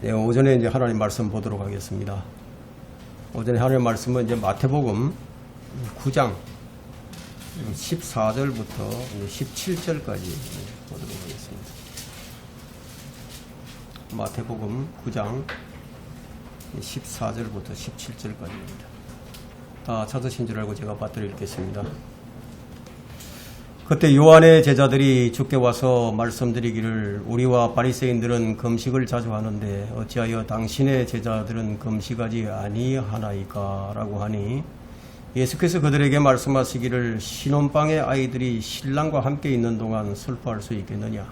네, 오전에 이제 하나님 말씀 보도록 하겠습니다. 오전에 하나님 말씀은 이제 마태복음 9장 14절부터 17절까지 보도록 하겠습니다. 마태복음 9장 14절부터 17절까지입니다. 다 찾으신 줄 알고 제가 받들어 읽겠습니다. 그때 요한의 제자들이 주께 와서 말씀드리기를 우리와 바리새인들은 금식을 자주 하는데 어찌하여 당신의 제자들은 금식하지 아니하나이까 라고 하니 예수께서 그들에게 말씀하시기를 신혼방의 아이들이 신랑과 함께 있는 동안 슬퍼할 수 있겠느냐.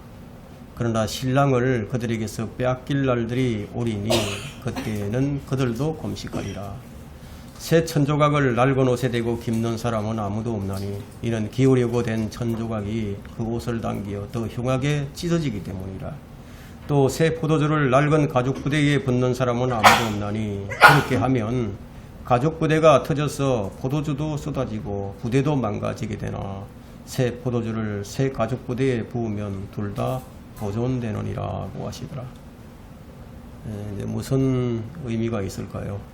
그러나 신랑을 그들에게서 빼앗길 날들이 오리니 그때에는 그들도 금식하리라. 새 천조각을 낡은 옷에 대고 깁는 사람은 아무도 없나니 이는 기우려고 된 천조각이 그 옷을 당기어 더 흉하게 찢어지기 때문이라. 또 새 포도주를 낡은 가죽 부대에 붓는 사람은 아무도 없나니 그렇게 하면 가죽 부대가 터져서 포도주도 쏟아지고 부대도 망가지게 되나 새 포도주를 새 가죽 부대에 부으면 둘 다 보존되느니라고 하시더라. 무슨 의미가 있을까요?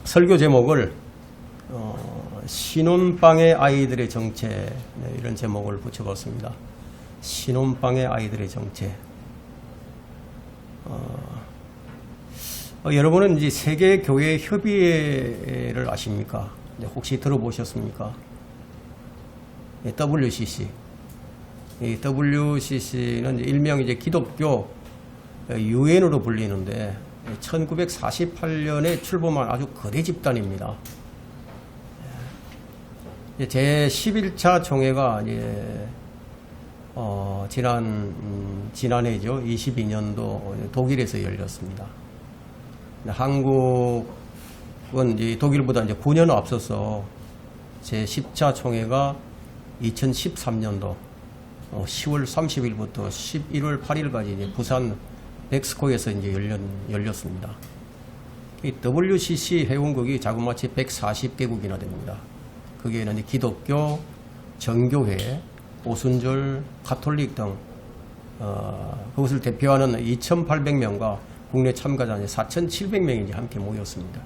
설교 제목을 신혼방의 아이들의 정체, 이런 제목을 붙여봤습니다. 신혼방의 아이들의 정체. 여러분은 이제 세계교회협의회를 아십니까? 혹시 들어보셨습니까? WCC. 이 WCC는 일명 이제 기독교 유엔으로 불리는데 1948년에 출범한 아주 거대 집단입니다. 제 11차 총회가 이제 지난해죠. 22년도 독일에서 열렸습니다. 한국은 이제 독일보다 이제 9년 앞서서 제 10차 총회가 2013년도 10월 30일부터 11월 8일까지 이제 부산 엑스코에서 이제 열렸습니다. 이 WCC 회원국이 자그마치 140개국이나 됩니다. 거기에는 이제 기독교, 정교회, 오순절, 가톨릭 등 그것을 대표하는 2,800명과 국내 참가자 4,700명이 이제 함께 모였습니다.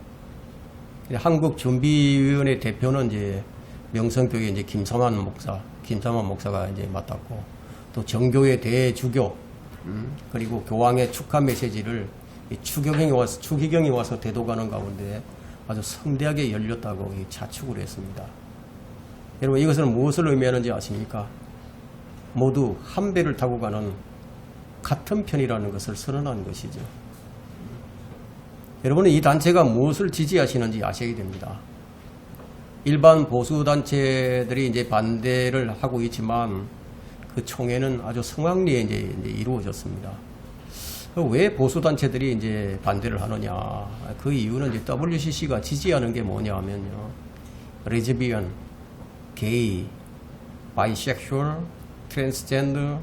한국 준비위원회 대표는 이제 명성교회 이제 김삼환 목사가 이제 맡았고, 또 정교회 대주교 그리고 교황의 축하 메시지를 추기경이 와서 대독하는 가운데 아주 성대하게 열렸다고 자축을 했습니다. 여러분, 이것은 무엇을 의미하는지 아십니까? 모두 한 배를 타고 가는 같은 편이라는 것을 선언한 것이죠. 여러분은 이 단체가 무엇을 지지하시는지 아셔야 됩니다. 일반 보수단체들이 이제 반대를 하고 있지만 그 총회는 아주 성황리에 이제 이루어졌습니다. 왜 보수단체들이 이제 반대를 하느냐? 그 이유는 이제 WCC가 지지하는 게 뭐냐 하면요. 레즈비언, 게이, 바이섹슈얼, 트랜스젠더,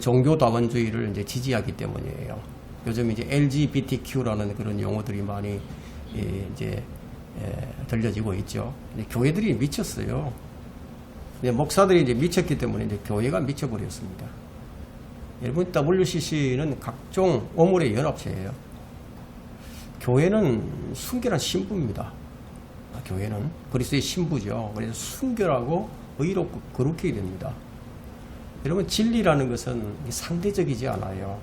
종교다원주의를 이제 지지하기 때문이에요. 요즘 이제 LGBTQ라는 그런 용어들이 많이 이제 들려지고 있죠. 교회들이 미쳤어요. 목사들이 이제 미쳤기 때문에 이제 교회가 미쳐버렸습니다. 여러분, WCC는 각종 오물의 연합체예요. 교회는 순결한 신부입니다. 교회는 그리스도의 신부죠. 그래서 순결하고 의롭고 거룩해야 됩니다. 여러분, 진리라는 것은 상대적이지 않아요.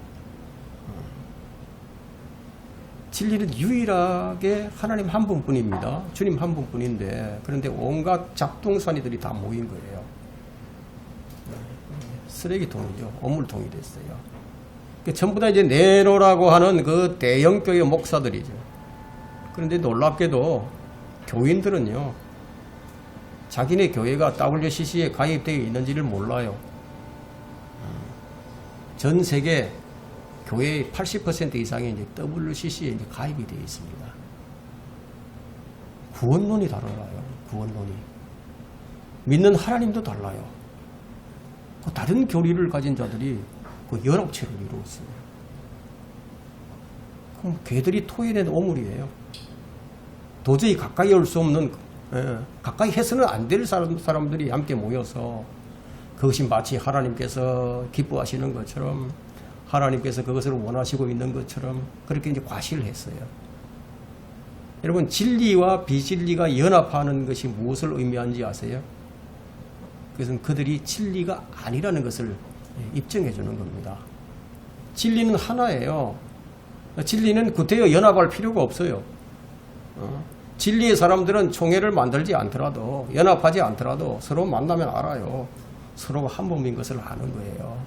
진리는 유일하게 하나님 한 분뿐입니다. 주님 한 분뿐인데, 그런데 온갖 잡동사니들이 다 모인 거예요. 쓰레기통이죠. 오물통이 됐어요. 전부 다 이제 내로라고 하는 그 대형교회 목사들이죠. 그런데 놀랍게도 교인들은요, 자기네 교회가 WCC에 가입되어 있는지를 몰라요. 전 세계 교회의 80% 이상이 이제 WCC에 이제 가입이 되어 있습니다. 구원론이 달라요. 구원론이. 믿는 하나님도 달라요. 그 다른 교리를 가진 자들이 그 연합체를 이루었어요. 그럼 걔들이 토해낸 오물이에요. 도저히 가까이 올 수 없는, 가까이 해서는 안 될 사람들이 함께 모여서 그것이 마치 하나님께서 기뻐하시는 것처럼 하나님께서 그것을 원하시고 있는 것처럼 그렇게 이제 과시를 했어요. 여러분, 진리와 비진리가 연합하는 것이 무엇을 의미하는지 아세요? 그것은 그들이 진리가 아니라는 것을 입증해 주는 겁니다. 진리는 하나예요. 진리는 구태여 연합할 필요가 없어요. 진리의 사람들은 총회를 만들지 않더라도, 연합하지 않더라도 서로 만나면 알아요. 서로가 한 몸인 것을 아는 거예요.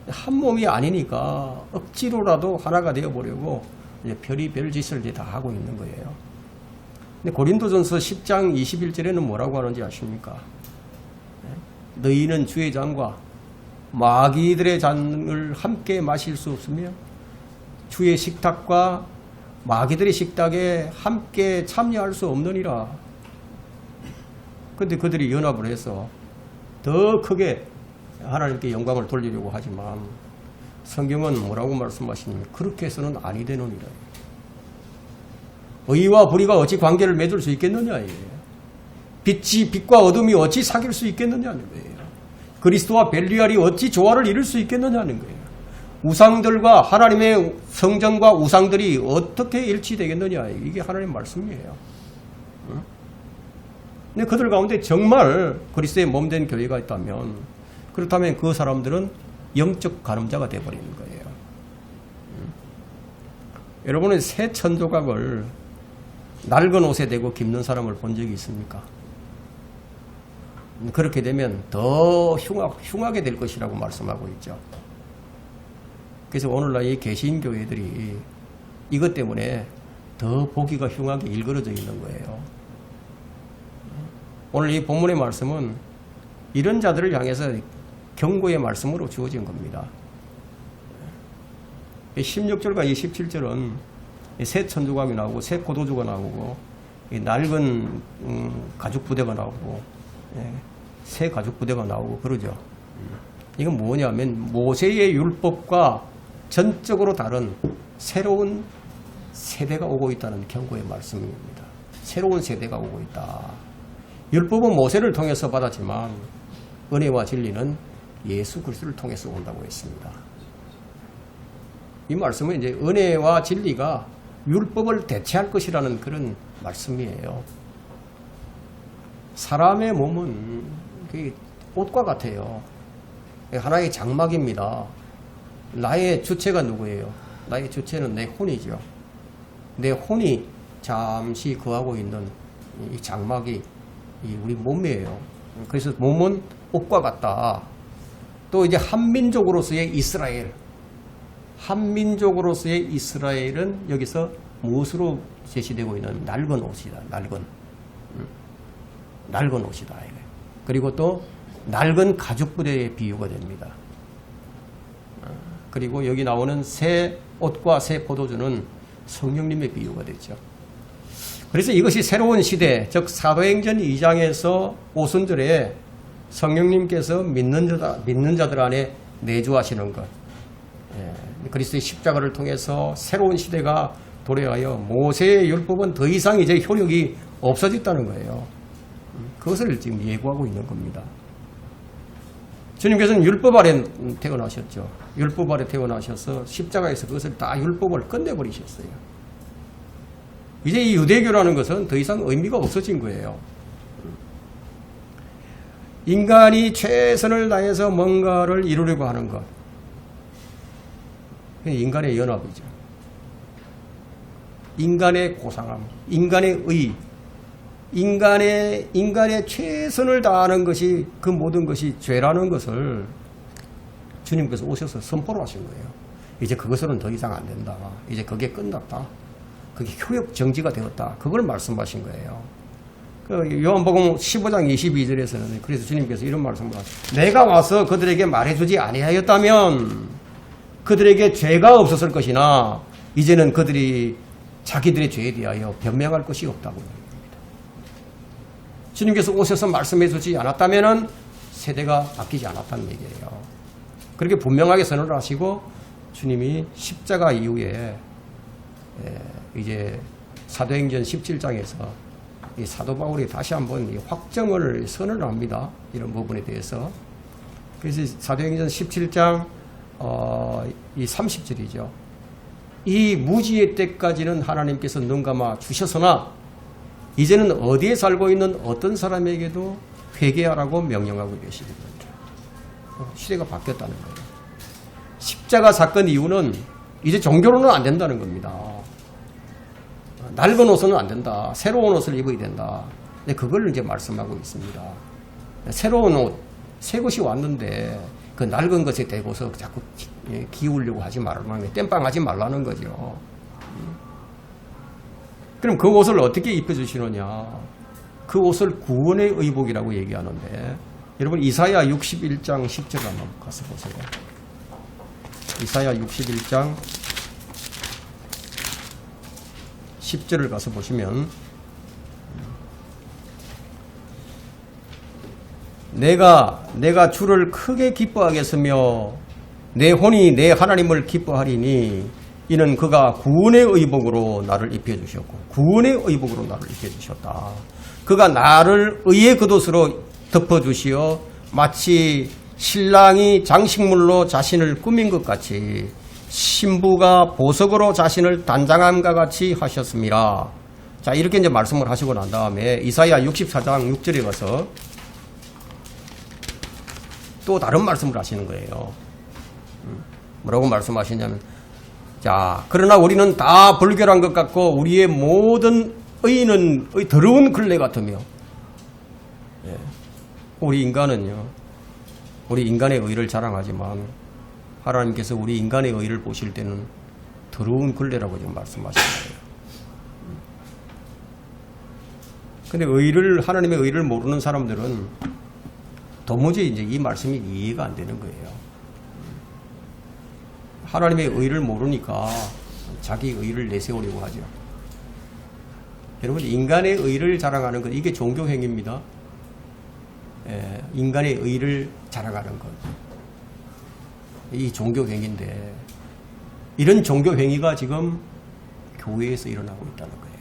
한 몸이 아니니까 억지로라도 하나가 되어보려고 이제 별의별 짓을 이제 다 하고 있는 거예요. 근데 고린도전서 10장 21절에는 뭐라고 하는지 아십니까? 너희는 주의 잔과 마귀들의 잔을 함께 마실 수 없으며 주의 식탁과 마귀들의 식탁에 함께 참여할 수 없느니라. 그런데 그들이 연합을 해서 더 크게 하나님께 영광을 돌리려고 하지만 성경은 뭐라고 말씀하시냐면 그렇게 해서는 아니 되느니라. 의와 불의가 어찌 관계를 맺을 수 있겠느냐. 빛과 어둠이 어찌 사귈 수 있겠느냐는 거예요. 그리스도와 벨리알이 어찌 조화를 이룰 수 있겠느냐는 거예요. 우상들과 하나님의 성전과 우상들이 어떻게 일치되겠느냐. 이게 하나님의 말씀이에요. 근데 그들 가운데 정말 그리스도의 몸된 교회가 있다면, 그렇다면 그 사람들은 영적 간음자가 되어버리는 거예요. 여러분은 새 천조각을 낡은 옷에 대고 깁는 사람을 본 적이 있습니까? 그렇게 되면 더 흉하게 될 것이라고 말씀하고 있죠. 그래서 오늘날 이 개신교회들이 이것 때문에 더 보기가 흉하게 일그러져 있는 거예요. 오늘 이 본문의 말씀은 이런 자들을 향해서 경고의 말씀으로 주어진 겁니다. 16절과 27절은 새 천조각이 나오고 새 포도주가 나오고 낡은 가죽 부대가 나오고 새 가죽 부대가 나오고 그러죠. 이건 뭐냐면 모세의 율법과 전적으로 다른 새로운 세대가 오고 있다는 경고의 말씀입니다. 새로운 세대가 오고 있다. 율법은 모세를 통해서 받았지만 은혜와 진리는 예수 그리스도를 통해서 온다고 했습니다. 이 말씀은 이제 은혜와 진리가 율법을 대체할 것이라는 그런 말씀이에요. 사람의 몸은 옷과 같아요. 하나의 장막입니다. 나의 주체가 누구예요? 나의 주체는 내 혼이죠. 내 혼이 잠시 거하고 있는 이 장막이 우리 몸이에요. 그래서 몸은 옷과 같다. 또 이제 한민족으로서의 이스라엘, 한민족으로서의 이스라엘은 여기서 무엇으로 제시되고 있는 낡은 옷이다. 낡은 옷이다. 그리고 또 낡은 가죽 부대의 비유가 됩니다. 그리고 여기 나오는 새 옷과 새 포도주는 성령님의 비유가 되죠. 그래서 이것이 새로운 시대, 즉 사도행전 2장에서 오순절에 성령님께서 믿는 자들 안에 내주하시는 것, 그리스도의 십자가를 통해서 새로운 시대가 도래하여 모세의 율법은 더 이상 이제 효력이 없어졌다는 거예요. 그것을 지금 예고하고 있는 겁니다. 주님께서는 율법 아래 태어나셨죠. 율법 아래 태어나셔서 십자가에서 그것을 다 율법을 끝내버리셨어요. 이제 이 유대교라는 것은 더 이상 의미가 없어진 거예요. 인간이 최선을 다해서 뭔가를 이루려고 하는 것. 인간의 연합이죠. 인간의 고상함, 인간의 의, 인간의 최선을 다하는 것이 그 모든 것이 죄라는 것을 주님께서 오셔서 선포를 하신 거예요. 이제 그것으로는 더 이상 안 된다. 이제 그게 끝났다. 그게 효력 정지가 되었다. 그걸 말씀하신 거예요. 그 요한복음 15장 22절에서는 그래서 주님께서 이런 말씀을 하셨어요. 내가 와서 그들에게 말해주지 아니하였다면 그들에게 죄가 없었을 것이나 이제는 그들이 자기들의 죄에 대하여 변명할 것이 없다고 합니다. 주님께서 오셔서 말씀해 주지 않았다면 세대가 바뀌지 않았다는 얘기예요. 그렇게 분명하게 선언을 하시고 주님이 십자가 이후에 이제 사도행전 17장에서 이 사도 바울이 다시 한번 확정을 선언을 합니다. 이런 부분에 대해서 그래서 사도행전 17장 이 30절이죠. 이 무지의 때까지는 하나님께서 눈 감아 주셨으나 이제는 어디에 살고 있는 어떤 사람에게도 회개하라고 명령하고 계시는 겁니다. 시대가 바뀌었다는 거예요. 십자가 사건 이유는 이제 종교로는 안 된다는 겁니다. 낡은 옷은 안 된다. 새로운 옷을 입어야 된다. 근데 그걸 이제 말씀하고 있습니다. 새로운 옷, 새 것이 왔는데 그 낡은 것에 대고서 자꾸 기우려고 하지 말라는 거예요. 땜빵하지 말라는 거죠. 그럼 그 옷을 어떻게 입혀주시느냐? 그 옷을 구원의 의복이라고 얘기하는데 여러분 이사야 61장 10절 한번 가서 보세요. 이사야 61장 10절을 가서 보시면 내가 주를 크게 기뻐하겠으며 내 혼이 내 하나님을 기뻐하리니 이는 그가 구원의 의복으로 나를 입혀주셨고 구원의 의복으로 나를 입혀주셨다. 그가 나를 의의 겉옷으로 덮어주시어 마치 신랑이 장식물로 자신을 꾸민 것 같이 신부가 보석으로 자신을 단장함과 같이 하셨습니다. 자, 이렇게 이제 말씀을 하시고 난 다음에 이사야 64장 6절에 가서 또 다른 말씀을 하시는 거예요. 뭐라고 말씀하시냐면, 자, 그러나 우리는 다 불결한 것 같고 우리의 모든 의는 더러운 걸레 같으며, 예. 우리 인간은요, 우리 인간의 의를 자랑하지만 하나님께서 우리 인간의 의를 보실 때는 더러운 걸레라고 지금 말씀하시는 거예요. 근데 하나님의 의를 모르는 사람들은 도무지 이제 이 말씀이 이해가 안 되는 거예요. 하나님의 의를 모르니까 자기 의를 내세우려고 하죠. 여러분, 인간의 의를 자랑하는 것, 이게 종교행위입니다. 예, 인간의 의를 자랑하는 것. 이 종교행위인데, 이런 종교행위가 지금 교회에서 일어나고 있다는 거예요.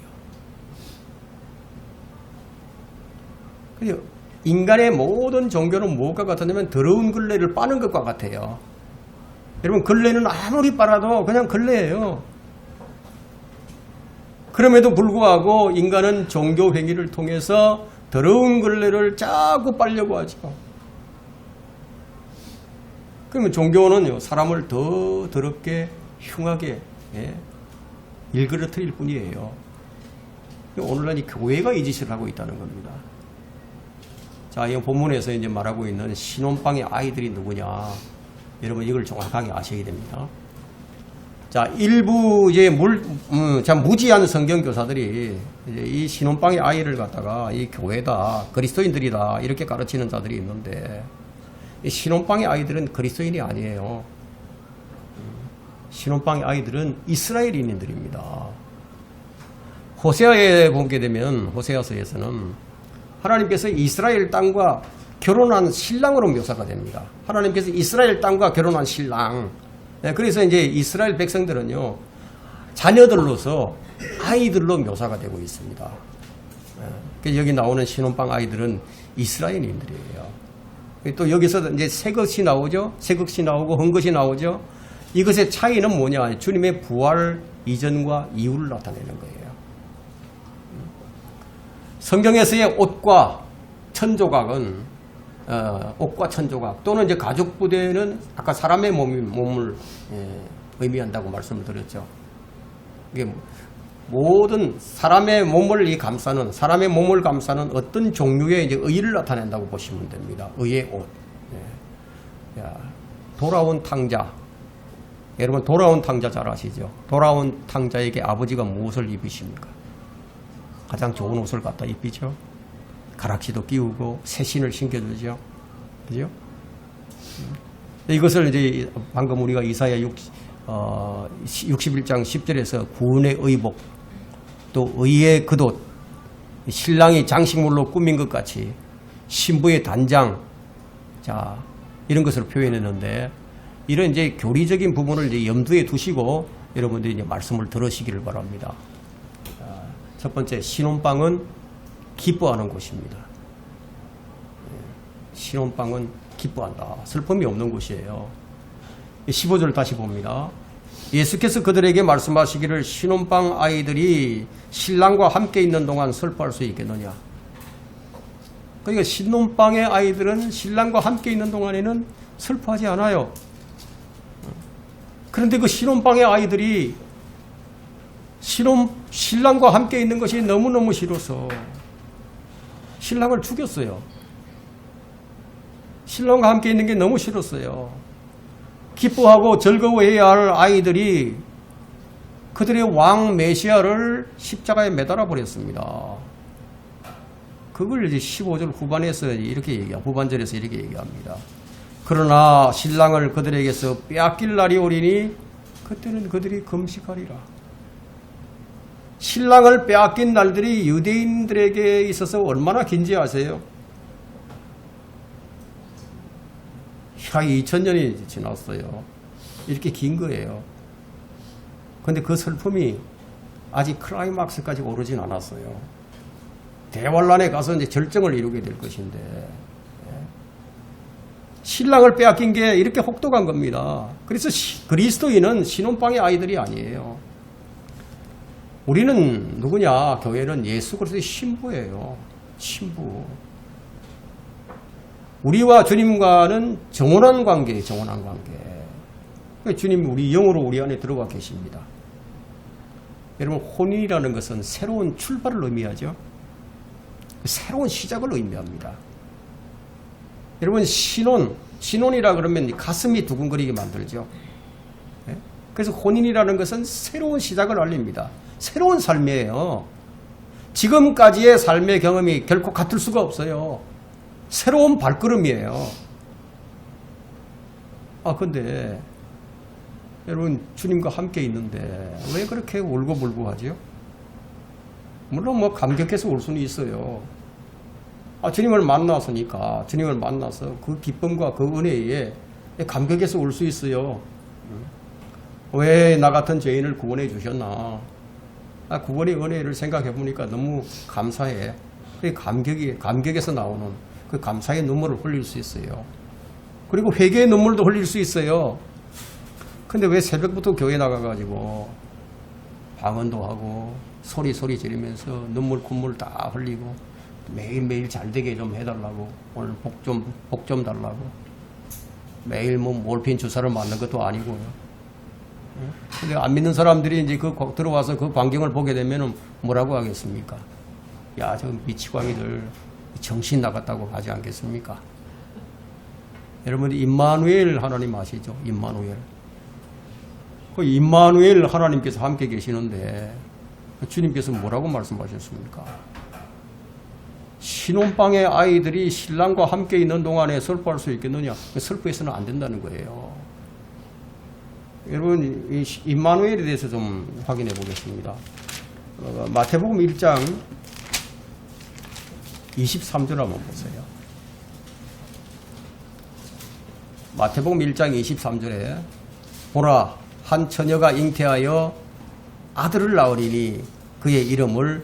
그래서 인간의 모든 종교는 무엇과 같으냐면 더러운 걸레를 빠는 것과 같아요. 여러분, 걸레는 아무리 빨아도 그냥 걸레예요. 그럼에도 불구하고 인간은 종교 행위를 통해서 더러운 걸레를 자꾸 빨려고 하죠. 그러면 종교는요, 사람을 더 더럽게 흉하게 일그러뜨릴 뿐이에요. 오늘날 이 교회가 이 짓을 하고 있다는 겁니다. 자, 이 본문에서 이제 말하고 있는 신혼방의 아이들이 누구냐? 여러분, 이걸 정확하게 아셔야 됩니다. 자, 일부 이제 참 무지한 성경교사들이 이제 이 신혼방의 아이를 갖다가 이 교회다, 그리스도인들이다, 이렇게 가르치는 자들이 있는데, 이 신혼방의 아이들은 그리스도인이 아니에요. 신혼방의 아이들은 이스라엘인들입니다. 호세아에 보게 되면, 호세아서에서는 하나님께서 이스라엘 땅과 결혼한 신랑으로 묘사가 됩니다. 하나님께서 이스라엘 땅과 결혼한 신랑. 그래서 이제 이스라엘 백성들은요, 자녀들로서 아이들로 묘사가 되고 있습니다. 여기 나오는 신혼방 아이들은 이스라엘인들이에요. 또 여기서 이제 새 것이 나오죠. 새 것이 나오고 헌 것이 나오죠. 이것의 차이는 뭐냐? 주님의 부활 이전과 이후를 나타내는 거예요. 성경에서의 옷과 천조각은 옷과 천조각 또는 이제 가죽 부대는 아까 사람의 몸을 의미한다고 말씀을 드렸죠. 이게 모든 사람의 몸을 감싸는 어떤 종류의 이제 의를 나타낸다고 보시면 됩니다. 의의 옷. 돌아온 탕자. 여러분, 돌아온 탕자 잘 아시죠? 돌아온 탕자에게 아버지가 무엇을 입으십니까? 가장 좋은 옷을 갖다 입히죠. 가락지도 끼우고 새신을 신겨주죠. 그죠? 이것을 이제 방금 우리가 이사야 61장 10절에서 구원의 의복, 또 의의 겉옷, 신랑이 장식물로 꾸민 것 같이 신부의 단장, 자, 이런 것으로 표현했는데, 이런 이제 교리적인 부분을 이제 염두에 두시고 여러분들이 이제 말씀을 들으시기를 바랍니다. 첫 번째, 신혼방은 기뻐하는 곳입니다. 신혼방은 기뻐한다. 슬픔이 없는 곳이에요. 15절 다시 봅니다. 예수께서 그들에게 말씀하시기를 신혼방 아이들이 신랑과 함께 있는 동안 슬퍼할 수 있겠느냐. 그러니까 신혼방의 아이들은 신랑과 함께 있는 동안에는 슬퍼하지 않아요. 그런데 그 신혼방의 아이들이 신랑과 함께 있는 것이 너무너무 싫어서 신랑을 죽였어요. 신랑과 함께 있는 게 너무 싫었어요. 기뻐하고 즐거워해야 할 아이들이 그들의 왕 메시아를 십자가에 매달아 버렸습니다. 그걸 이제 15절 후반에서 이렇게 후반절에서 이렇게 얘기합니다. 그러나 신랑을 그들에게서 빼앗길 날이 오리니 그때는 그들이 금식하리라. 신랑을 빼앗긴 날들이 유대인들에게 있어서 얼마나 긴지 아세요? 야, 2000년이 지났어요. 이렇게 긴 거예요. 근데 그 슬픔이 아직 클라이막스까지 오르진 않았어요. 대환란에 가서 이제 절정을 이루게 될 것인데, 신랑을 빼앗긴 게 이렇게 혹독한 겁니다. 그래서 그리스도인은 신혼방의 아이들이 아니에요. 우리는 누구냐? 교회는 예수 그리스도의 신부예요. 신부. 우리와 주님과는 정원한 관계예요. 정원한 관계. 주님 우리 영으로 우리 안에 들어가 계십니다. 여러분, 혼인이라는 것은 새로운 출발을 의미하죠. 새로운 시작을 의미합니다. 여러분, 신혼이라 그러면 가슴이 두근거리게 만들죠. 그래서 혼인이라는 것은 새로운 시작을 알립니다. 새로운 삶이에요. 지금까지의 삶의 경험이 결코 같을 수가 없어요. 새로운 발걸음이에요. 근데 여러분, 주님과 함께 있는데 왜 그렇게 울고불고하죠? 물론 뭐 감격해서 울 수는 있어요. 주님을 만났으니까, 주님을 만나서 그 기쁨과 그 은혜에 감격해서 울 수 있어요. 왜 나 같은 죄인을 구원해 주셨나? 구원의 은혜를 생각해 보니까 너무 감사해. 그 감격에서 나오는 그 감사의 눈물을 흘릴 수 있어요. 그리고 회개의 눈물도 흘릴 수 있어요. 근데 왜 새벽부터 교회 나가가지고 방언도 하고 소리 지르면서 눈물 콧물 다 흘리고 매일매일 잘되게 좀 해달라고, 오늘 복 좀 달라고, 매일 뭐 몰핀 주사를 맞는 것도 아니고요. 근데 안 믿는 사람들이 이제 들어와서 그 광경을 보게 되면 뭐라고 하겠습니까? 야, 저 미치광이들 정신 나갔다고 하지 않겠습니까? 여러분, 임마누엘 하나님 아시죠? 임마누엘. 그 임마누엘 하나님께서 함께 계시는데 주님께서 뭐라고 말씀하셨습니까? 신혼방의 아이들이 신랑과 함께 있는 동안에 슬퍼할 수 있겠느냐? 슬퍼해서는 안 된다는 거예요. 여러분, 이 임마누엘에 대해서 좀 확인해 보겠습니다. 마태복음 1장 23절 한번 보세요. 마태복음 1장 23절에 보라, 한 처녀가 잉태하여 아들을 낳으리니 그의 이름을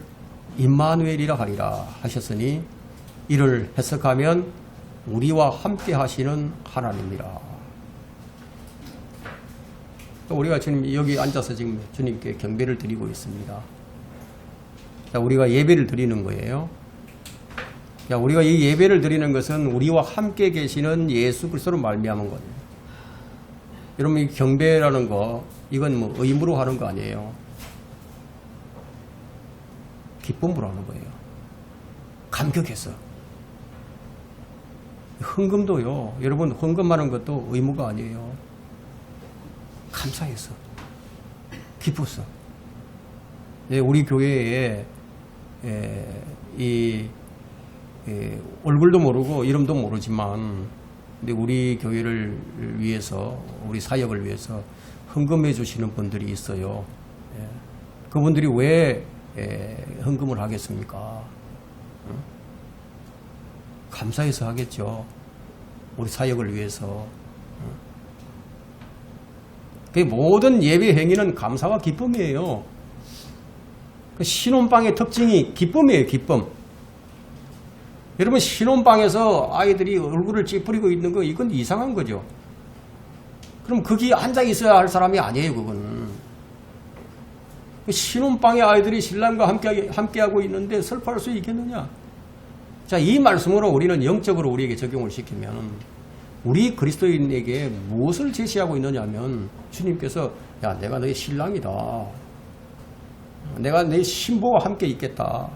임마누엘이라 하리라 하셨으니 이를 해석하면 우리와 함께 하시는 하나님이라. 우리가 지금 여기 앉아서 지금 주님께 경배를 드리고 있습니다. 우리가 예배를 드리는 거예요. 우리가 이 예배를 드리는 것은 우리와 함께 계시는 예수 그리스도로 말미암은 거예요. 여러분, 이 경배라는 거, 이건 뭐 의무로 하는 거 아니에요. 기쁨으로 하는 거예요. 감격해서. 헌금도요. 여러분, 헌금하는 것도 의무가 아니에요. 감사해서, 기뻐서. 우리 교회에 얼굴도 모르고 이름도 모르지만, 근데 우리 교회를 위해서, 우리 사역을 위해서 헌금해 주시는 분들이 있어요. 그분들이 왜 헌금을 하겠습니까? 감사해서 하겠죠. 우리 사역을 위해서. 그 모든 예배 행위는 감사와 기쁨이에요. 그 신혼방의 특징이 기쁨이에요. 기쁨. 여러분 신혼방에서 아이들이 얼굴을 찌푸리고 있는 거 이건 이상한 거죠. 그럼 거기 앉아 있어야 할 사람이 아니에요. 그건 신혼방에 아이들이 신랑과 함께하고 있는데 슬퍼할 수 있겠느냐. 자, 이 말씀으로 우리는 영적으로 우리에게 적용을 시키면 우리 그리스도인에게 무엇을 제시하고 있느냐 하면 주님께서 야 내가 너의 신랑이다. 내가 내 신부와 함께 있겠다.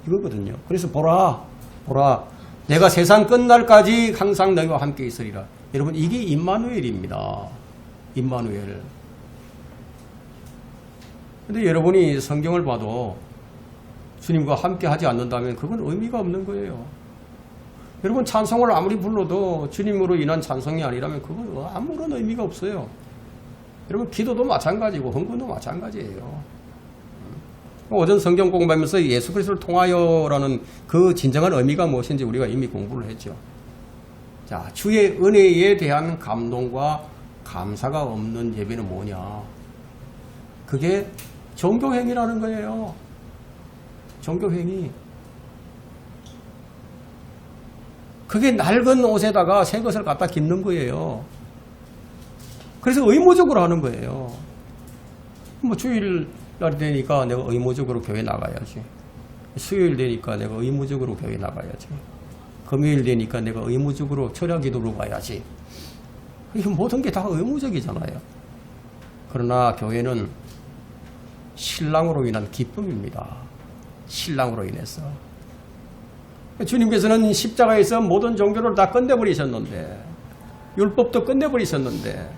이거거든요. 그래서 보라 내가 세상 끝날까지 항상 너희와 함께 있으리라. 여러분 이게 임마누엘입니다. 임마누엘. 근데 여러분이 성경을 봐도 주님과 함께 하지 않는다면 그건 의미가 없는 거예요. 여러분 찬송을 아무리 불러도 주님으로 인한 찬송이 아니라면 그건 아무런 의미가 없어요. 여러분 기도도 마찬가지고 헌금도 마찬가지예요. 오전 성경 공부하면서 예수 그리스도를 통하여라는 그 진정한 의미가 무엇인지 우리가 이미 공부를 했죠. 자, 주의 은혜에 대한 감동과 감사가 없는 예배는 뭐냐? 그게 종교행위라는 거예요. 종교행위. 그게 낡은 옷에다가 새 것을 갖다 깁는 거예요. 그래서 의무적으로 하는 거예요. 뭐 주일날이 되니까 내가 의무적으로 교회 나가야지. 수요일 되니까 내가 의무적으로 교회 나가야지. 금요일 되니까 내가 의무적으로 철야 기도로 가야지. 이 모든 게 다 의무적이잖아요. 그러나 교회는 신랑으로 인한 기쁨입니다. 신랑으로 인해서. 주님께서는 십자가에서 모든 종교를 다 끝내버리셨는데, 율법도 끝내버리셨는데,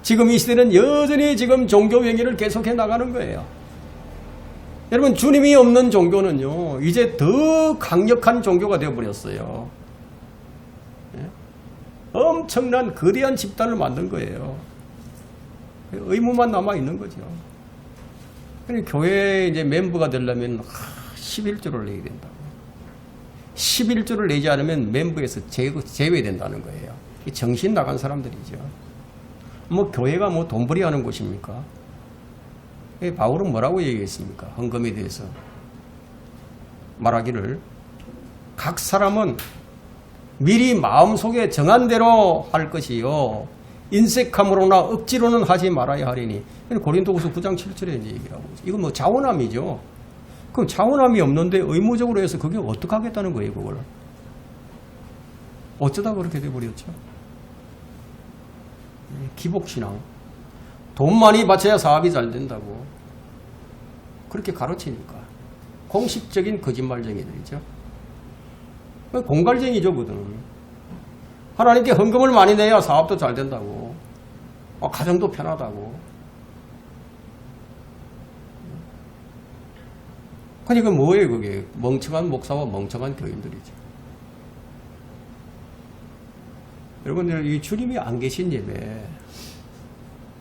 지금 이 시대는 여전히 지금 종교 행위를 계속해 나가는 거예요. 여러분 주님이 없는 종교는요 이제 더 강력한 종교가 되어버렸어요. 엄청난 거대한 집단을 만든 거예요. 의무만 남아있는 거죠. 그러니까 교회에 이제 멤버가 되려면 11조를 내야 된다고. 11조를 내지 않으면 멤버에서 제외된다는 거예요. 정신 나간 사람들이죠. 뭐 교회가 뭐 돈벌이 하는 곳입니까? 바울은 뭐라고 얘기했습니까? 헌금에 대해서 말하기를 각 사람은 미리 마음속에 정한 대로 할 것이요 인색함으로나 억지로는 하지 말아야 하리니. 고린도후서 9장 7절에 이제 얘기하고 있어요. 이건 뭐 자원함이죠. 그럼 자원함이 없는데 의무적으로 해서 그게 어떻게 하겠다는 거예요, 그걸? 어쩌다 그렇게 돼버렸죠? 기복신앙. 돈 많이 바쳐야 사업이 잘 된다고. 그렇게 가르치니까. 공식적인 거짓말쟁이들이죠. 공갈쟁이죠, 그들은. 하나님께 헌금을 많이 내야 사업도 잘 된다고. 가정도 편하다고. 그러니까 뭐예요, 그게? 멍청한 목사와 멍청한 교인들이죠. 여러분들, 이 주님이 안 계신 예배,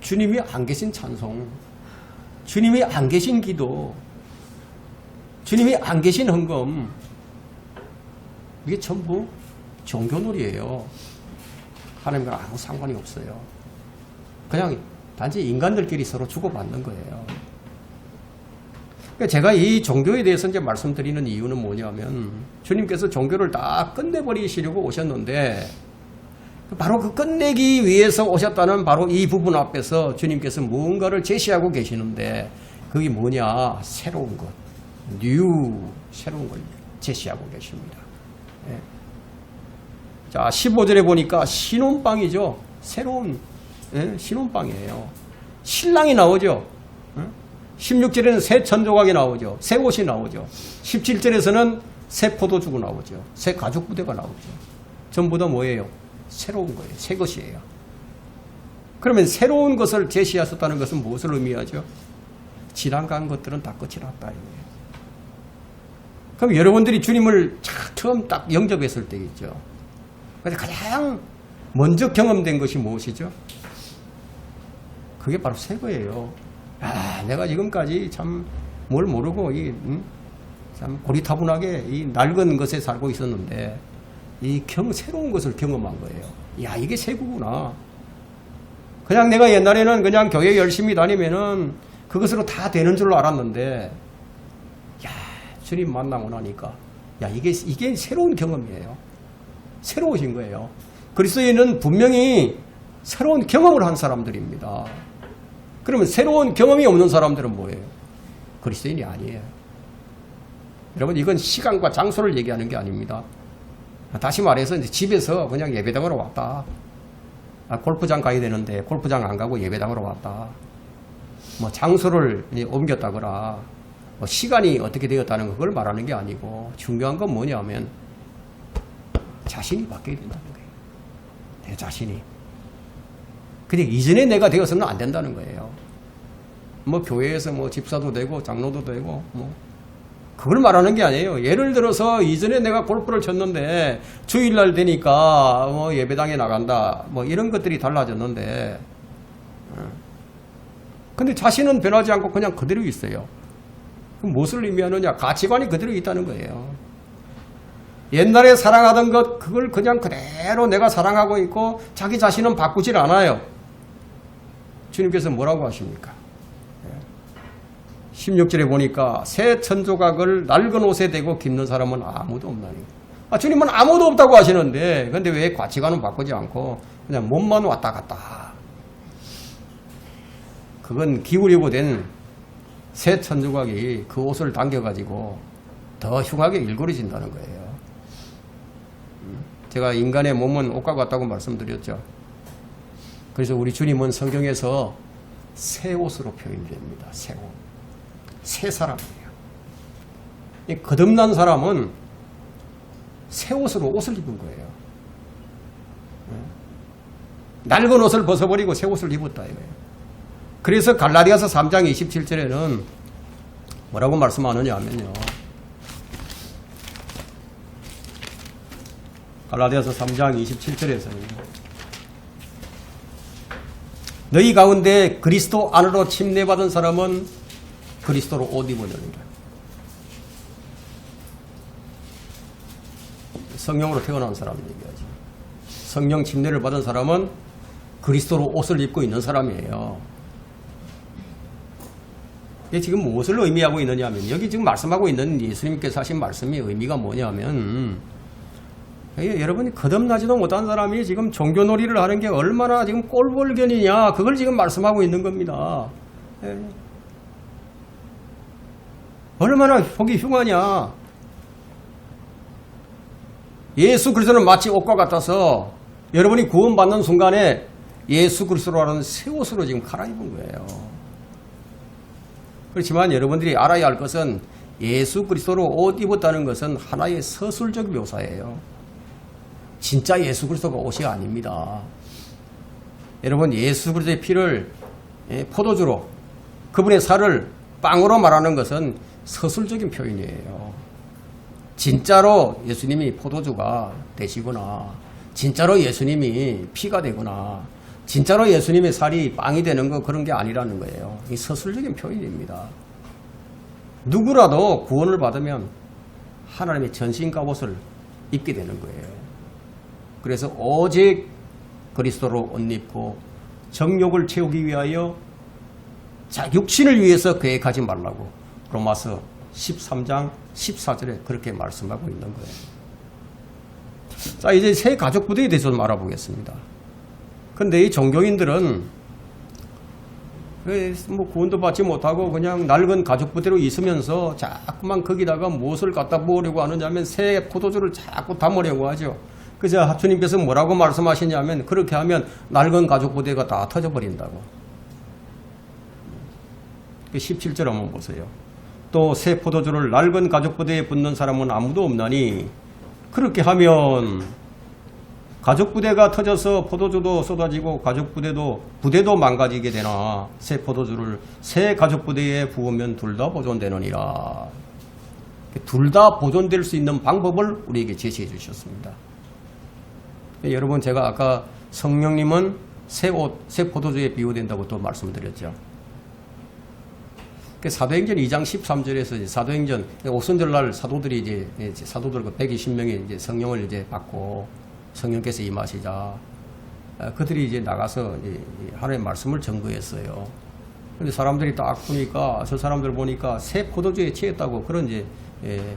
주님이 안 계신 찬송, 주님이 안 계신 기도, 주님이 안 계신 헌금, 이게 전부 종교놀이에요. 하나님과 아무 상관이 없어요. 그냥 단지 인간들끼리 서로 주고받는 거예요. 제가 이 종교에 대해서 이제 말씀드리는 이유는 뭐냐면, 주님께서 종교를 다 끝내버리시려고 오셨는데, 바로 그 끝내기 위해서 오셨다는 바로 이 부분 앞에서 주님께서 무언가를 제시하고 계시는데, 그게 뭐냐? 새로운 것. 새로운 걸 제시하고 계십니다. 네. 자, 15절에 보니까 신혼방이죠. 새로운 신혼방이에요. 신랑이 나오죠. 16절에는 새 천조각이 나오죠. 새 옷이 나오죠. 17절에서는 새 포도주가 나오죠. 새 가죽 부대가 나오죠. 전부 다 뭐예요? 새로운 거예요. 새 것이에요. 그러면 새로운 것을 제시하셨다는 것은 무엇을 의미하죠? 지나간 것들은 다 끝이 났다. 이거예요. 그럼 여러분들이 주님을 처음 딱 영접했을 때 있죠. 가장 먼저 경험된 것이 무엇이죠? 그게 바로 새 거예요. 내가 지금까지 참 뭘 모르고 참 고리타분하게 이 낡은 것에 살고 있었는데 새로운 것을 경험한 거예요. 야, 이게 새구나. 그냥 내가 옛날에는 그냥 교회 열심히 다니면은 그것으로 다 되는 줄로 알았는데, 야, 주님 만나고 나니까 야, 이게 새로운 경험이에요. 새로우신 거예요. 그리스도인은 분명히 새로운 경험을 한 사람들입니다. 그러면 새로운 경험이 없는 사람들은 뭐예요? 그리스도인이 아니에요. 여러분, 이건 시간과 장소를 얘기하는 게 아닙니다. 다시 말해서 이제 집에서 그냥 예배당으로 왔다. 골프장 가야 되는데 골프장 안 가고 예배당으로 왔다. 뭐 장소를 옮겼다거나 뭐 시간이 어떻게 되었다는 걸 말하는 게 아니고, 중요한 건 뭐냐면 자신이 바뀌어야 된다는 거예요. 내 자신이. 근데 이전에 내가 되어서는 안 된다는 거예요. 뭐 교회에서 뭐 집사도 되고 장로도 되고 뭐 그걸 말하는 게 아니에요. 예를 들어서 이전에 내가 골프를 쳤는데 주일날 되니까 뭐 예배당에 나간다, 뭐 이런 것들이 달라졌는데, 근데 자신은 변하지 않고 그냥 그대로 있어요. 그럼 무엇을 의미하느냐? 가치관이 그대로 있다는 거예요. 옛날에 사랑하던 것, 그걸 그냥 그대로 내가 사랑하고 있고 자기 자신은 바꾸질 않아요. 주님께서 뭐라고 하십니까? 16절에 보니까 새 천조각을 낡은 옷에 대고 깁는 사람은 아무도 없나니. 주님은 아무도 없다고 하시는데, 근데 왜 가치관은 바꾸지 않고 그냥 몸만 왔다 갔다. 그건 기울이고 된 새 천조각이 그 옷을 당겨가지고 더 흉하게 일그러진다는 거예요. 제가 인간의 몸은 옷과 같다고 말씀드렸죠. 그래서 우리 주님은 성경에서 새 옷으로 표현됩니다. 새 옷. 새 사람이에요. 이 거듭난 사람은 새 옷으로 옷을 입은 거예요. 낡은 옷을 벗어버리고 새 옷을 입었다 이거예요. 그래서 갈라디아서 3장 27절에는 뭐라고 말씀하느냐 하면요. 갈라디아서 3장 27절에서는 너희 가운데 그리스도 안으로 침례받은 사람은 그리스도로 옷 입으느니라. 성령으로 태어난 사람 얘기하죠. 성령 침례를 받은 사람은 그리스도로 옷을 입고 있는 사람이에요. 이게 지금 무엇을 의미하고 있느냐 하면, 여기 지금 말씀하고 있는 예수님께서 하신 말씀이 의미가 뭐냐면, 여러분이 거듭나지도 못한 사람이 지금 종교놀이를 하는 게 얼마나 지금 꼴불견이냐, 그걸 지금 말씀하고 있는 겁니다. 얼마나 보기 흉하냐. 예수 그리스도는 마치 옷과 같아서 여러분이 구원받는 순간에 예수 그리스도라는 새 옷으로 지금 갈아입은 거예요. 그렇지만 여러분들이 알아야 할 것은 예수 그리스도로 옷 입었다는 것은 하나의 서술적 묘사예요. 진짜 예수 그리스도가 옷이 아닙니다. 여러분, 예수 그리스도의 피를 포도주로, 그분의 살을 빵으로 말하는 것은 서술적인 표현이에요. 진짜로 예수님이 포도주가 되시거나, 진짜로 예수님이 피가 되거나, 진짜로 예수님의 살이 빵이 되는 거, 그런 게 아니라는 거예요. 이 서술적인 표현입니다. 누구라도 구원을 받으면 하나님의 전신 갑옷을 입게 되는 거예요. 그래서 오직 그리스도로 옷 입고 정욕을 채우기 위하여 육신을 위해서 계획하지 말라고 로마서 13장 14절에 그렇게 말씀하고 있는 거예요. 자, 이제 새 가족 부대에 대해서 좀 알아보겠습니다. 근데 이 종교인들은 뭐 구원도 받지 못하고 그냥 낡은 가족 부대로 있으면서 자꾸만 거기다가 무엇을 갖다 부으려고 하느냐면 새 포도주를 자꾸 담으려고 하죠. 그래서 주님께서 뭐라고 말씀하시냐면, 그렇게 하면 낡은 가족 부대가 다 터져버린다고. 17절 한번 보세요. 또 새 포도주를 낡은 가죽 부대에 붓는 사람은 아무도 없나니, 그렇게 하면 가죽 부대가 터져서 포도주도 쏟아지고 가죽 부대도 망가지게 되나, 새 포도주를 새 가죽 부대에 부으면 둘 다 보존되느니라. 둘 다 보존될 수 있는 방법을 우리에게 제시해 주셨습니다. 여러분, 제가 아까 성령님은 새 옷, 새 포도주에 비유된다고 또 말씀드렸죠. 사도행전 2장 13절에서 사도행전 오순절날 사도들이 이제 사도들 120명이 이제 성령을 이제 받고 성령께서 임하시자 그들이 이제 나가서 이제 하나님의 말씀을 전거했어요. 근데 사람들이 딱 보니까 저 사람들 보니까 새 포도주에 취했다고 그런 이제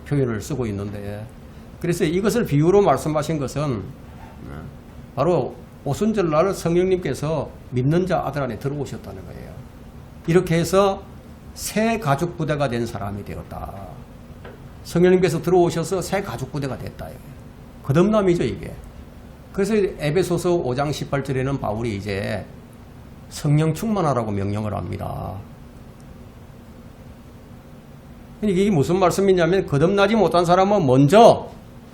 표현을 쓰고 있는데, 그래서 이것을 비유로 말씀하신 것은 바로 오순절날 성령님께서 믿는 자 아들 안에 들어오셨다는 거예요. 이렇게 해서 새 가죽 부대가 된 사람이 되었다. 성령님께서 들어오셔서 새 가죽 부대가 됐다. 거듭남이죠, 이게. 그래서 에베소서 5장 18절에는 바울이 이제 성령 충만하라고 명령을 합니다. 이게 무슨 말씀이냐면, 거듭나지 못한 사람은 먼저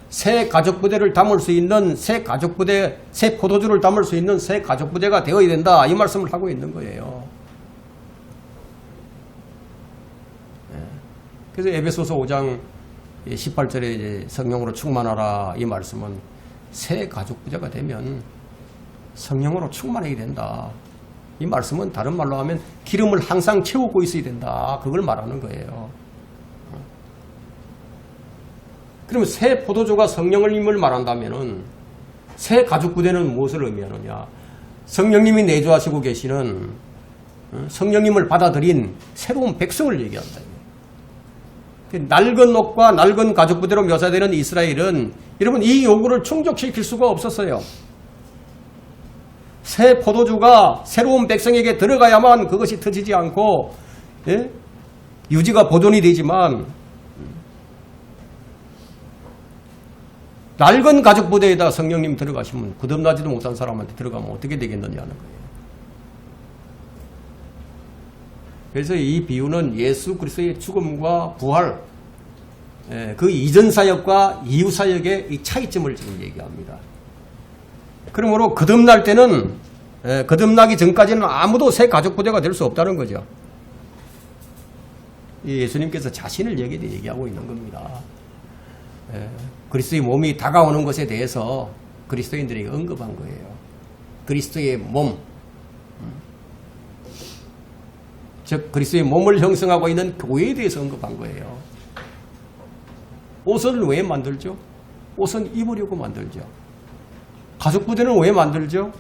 새 가죽 부대를 담을 수 있는 새 가죽 부대, 새 포도주를 담을 수 있는 새 가죽 부대가 되어야 된다, 이 말씀을 하고 있는 거예요. 그래서 에베소서 5장 18절에 이제 성령으로 충만하라, 이 말씀은 새 가죽 부대가 되면 성령으로 충만해야 된다. 이 말씀은 다른 말로 하면 기름을 항상 채우고 있어야 된다, 그걸 말하는 거예요. 그러면 새 포도주가 성령님을 말한다면은 새 가죽 부대는 무엇을 의미하느냐? 성령님이 내주하시고 계시는, 성령님을 받아들인 새로운 백성을 얘기한다. 낡은 옷과 낡은 가죽 부대로 묘사되는 이스라엘은, 여러분, 이 요구를 충족시킬 수가 없었어요. 새 포도주가 새로운 백성에게 들어가야만 그것이 터지지 않고 유지가 보존이 되지만, 낡은 가죽 부대에다 성령님 들어가시면, 거듭나지도 못한 사람한테 들어가면 어떻게 되겠느냐는 거예요. 그래서 이 비유는 예수 그리스도의 죽음과 부활, 그 이전 사역과 이후 사역의 이 차이점을 지금 얘기합니다. 그러므로 거듭날 때는, 거듭나기 전까지는 아무도 새 가죽 부대가 될 수 없다는 거죠. 예수님께서 자신을 여기에 얘기하고 있는 겁니다. 그리스도의 몸이 다가오는 것에 대해서 그리스도인들에게 언급한 거예요. 그리스도의 몸, 즉 그리스도의 몸을 형성하고 있는 교회에 대해서 언급한 거예요. 옷을 왜 만들죠? 옷은 입으려고 만들죠. 가죽 부대는 왜 만들죠?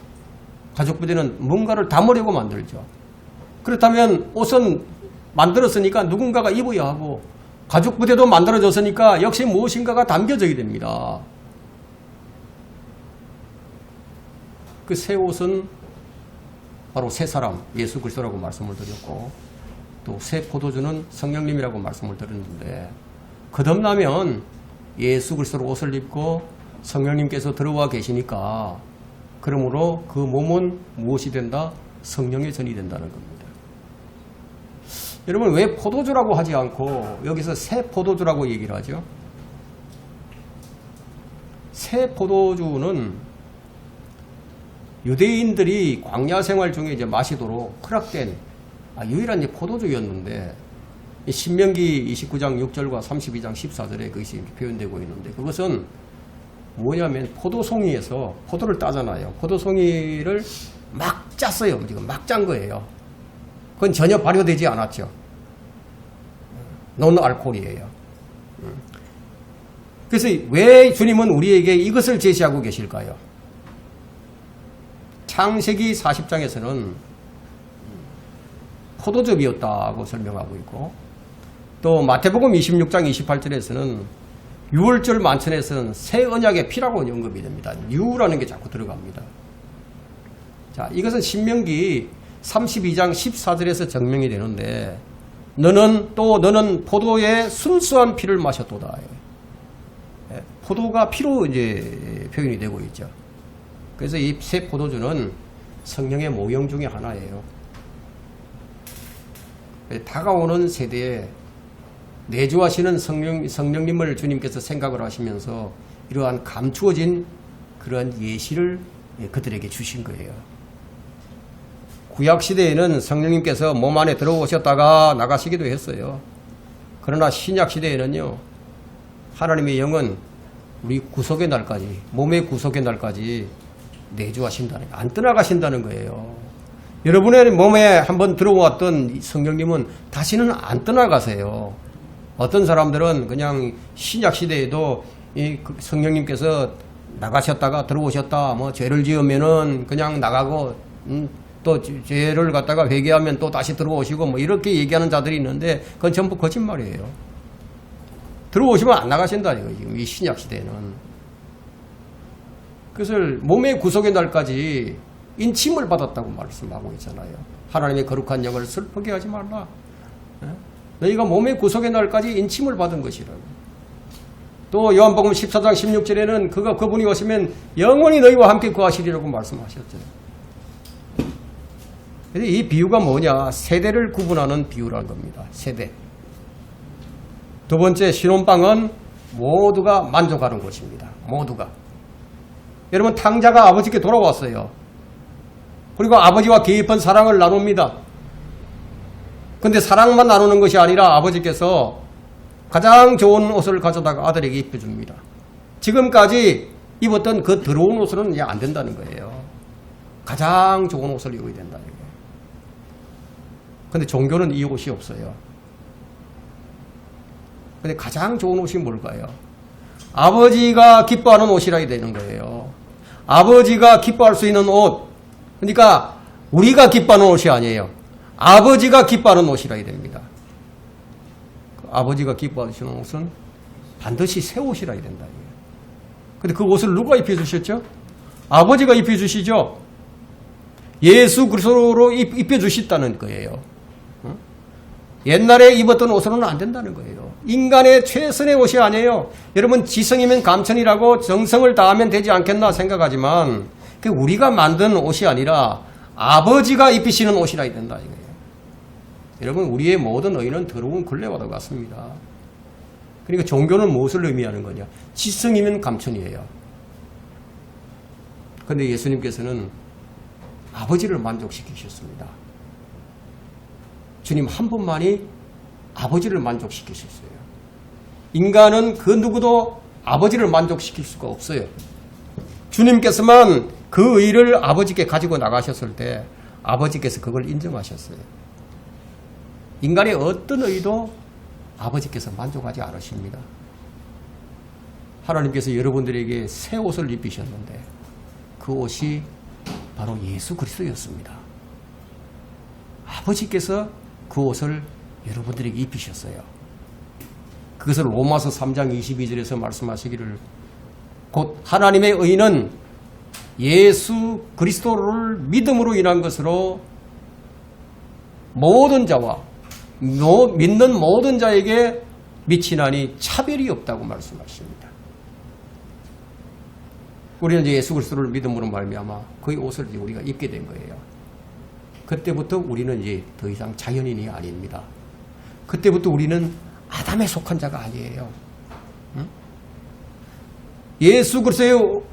가죽 부대는 뭔가를 담으려고 만들죠. 그렇다면 옷은 만들었으니까 누군가가 입어야 하고, 가죽 부대도 만들어졌으니까 역시 무엇인가가 담겨져야 됩니다. 그 새 옷은 바로 새 사람, 예수 그리스도라고 말씀을 드렸고, 또 새 포도주는 성령님이라고 말씀을 드렸는데, 거듭나면 예수 그리스도로 옷을 입고 성령님께서 들어와 계시니까, 그러므로 그 몸은 무엇이 된다? 성령의 전이 된다는 겁니다. 여러분, 왜 포도주라고 하지 않고 여기서 새 포도주라고 얘기를 하죠? 새 포도주는 유대인들이 광야 생활 중에 이제 마시도록 허락된 유일한 포도주였는데, 신명기 29장 6절과 32장 14절에 그것이 표현되고 있는데, 그것은 뭐냐면 포도송이에서 포도를 따잖아요. 포도송이를 막 짰어요. 지금 막 짠 거예요. 그건 전혀 발효되지 않았죠. 논알코올이에요. 그래서 왜 주님은 우리에게 이것을 제시하고 계실까요? 창세기 40장에서는 포도즙이었다고 설명하고 있고, 또 마태복음 26장 28절에서는 유월절 만찬에서는 새 언약의 피라고 언급이 됩니다. 유라는 게 자꾸 들어갑니다. 자, 이것은 신명기 32장 14절에서 증명이 되는데, 너는 포도의 순수한 피를 마셨도다. 포도가 피로 이제 표현이 되고 있죠. 그래서 이 새 포도주는 성령의 모형 중에 하나예요. 다가오는 세대에 내주하시는 성령님을 주님께서 생각을 하시면서 이러한 감추어진 그러한 예시를 그들에게 주신 거예요. 구약시대에는 성령님께서 몸 안에 들어오셨다가 나가시기도 했어요. 그러나 신약시대에는요, 하나님의 영은 우리 구속의 날까지, 몸의 구속의 날까지 내주하신다는, 안 떠나가신다는 거예요. 여러분의 몸에 한번 들어왔던 성령님은 다시는 안 떠나가세요. 어떤 사람들은 그냥 신약시대에도 이 성령님께서 나가셨다가 들어오셨다, 죄를 지으면은 그냥 나가고, 또 죄를 갖다가 회개하면 또 다시 들어오시고 이렇게 얘기하는 자들이 있는데, 그건 전부 거짓말이에요. 들어오시면 안 나가신다는 지금 이 신약 시대에는. 그것을 몸의 구속의 날까지 인침을 받았다고 말씀하고 있잖아요. 하나님의 거룩한 영을 슬프게 하지 말라. 너희가 몸의 구속의 날까지 인침을 받은 것이라고. 또 요한복음 14장 16절에는 그분이 오시면 영원히 너희와 함께 거하시리라고 말씀하셨죠. 그래서 이 비유가 뭐냐? 세대를 구분하는 비유라는 겁니다. 세대. 두 번째, 신혼방은 모두가 만족하는 곳입니다. 모두가. 여러분, 탕자가 아버지께 돌아왔어요. 그리고 아버지와 깊은 사랑을 나눕니다. 근데 사랑만 나누는 것이 아니라 아버지께서 가장 좋은 옷을 가져다가 아들에게 입혀줍니다. 지금까지 입었던 그 더러운 옷은 이제 안 된다는 거예요. 가장 좋은 옷을 입어야 된다는 거예요. 근데 종교는 이 옷이 없어요. 근데 가장 좋은 옷이 뭘까요? 아버지가 기뻐하는 옷이라야 되는 거예요. 아버지가 기뻐할 수 있는 옷. 그러니까 우리가 기뻐하는 옷이 아니에요. 아버지가 기뻐하는 옷이라야 됩니다. 아버지가 기뻐하시는 옷은 반드시 새 옷이라야 된다. 근데 그 옷을 누가 입혀주셨죠? 아버지가 입혀주시죠. 예수 그리스도로 입혀주셨다는 거예요. 옛날에 입었던 옷으로는 안 된다는 거예요. 인간의 최선의 옷이 아니에요. 여러분, 지성이면 감천이라고 정성을 다하면 되지 않겠나 생각하지만 그게 우리가 만든 옷이 아니라 아버지가 입히시는 옷이라야 된다 이거예요. 여러분, 우리의 모든 의는 더러운 걸레와도 같습니다. 그러니까 종교는 무엇을 의미하는 거냐? 지성이면 감천이에요. 그런데 예수님께서는 아버지를 만족시키셨습니다. 주님 한 분만이 아버지를 만족시키셨어요. 인간은 그 누구도 아버지를 만족시킬 수가 없어요. 주님께서만 그 의를 아버지께 가지고 나가셨을 때 아버지께서 그걸 인정하셨어요. 인간의 어떤 의도 아버지께서 만족하지 않으십니다. 하나님께서 여러분들에게 새 옷을 입히셨는데 그 옷이 바로 예수 그리스도였습니다. 아버지께서 그 옷을 여러분들에게 입히셨어요. 그것을 로마서 3장 22절에서 말씀하시기를 곧 하나님의 의는 예수 그리스도를 믿음으로 인한 것으로 모든 자와 믿는 모든 자에게 미치나니 차별이 없다고 말씀하십니다. 우리는 이제 예수 그리스도를 믿음으로 말미암아 그 옷을 이제 우리가 입게 된 거예요. 그때부터 우리는 이제 더 이상 자연인이 아닙니다. 그때부터 우리는 아담에 속한 자가 아니에요. 응? 예수 그리스도로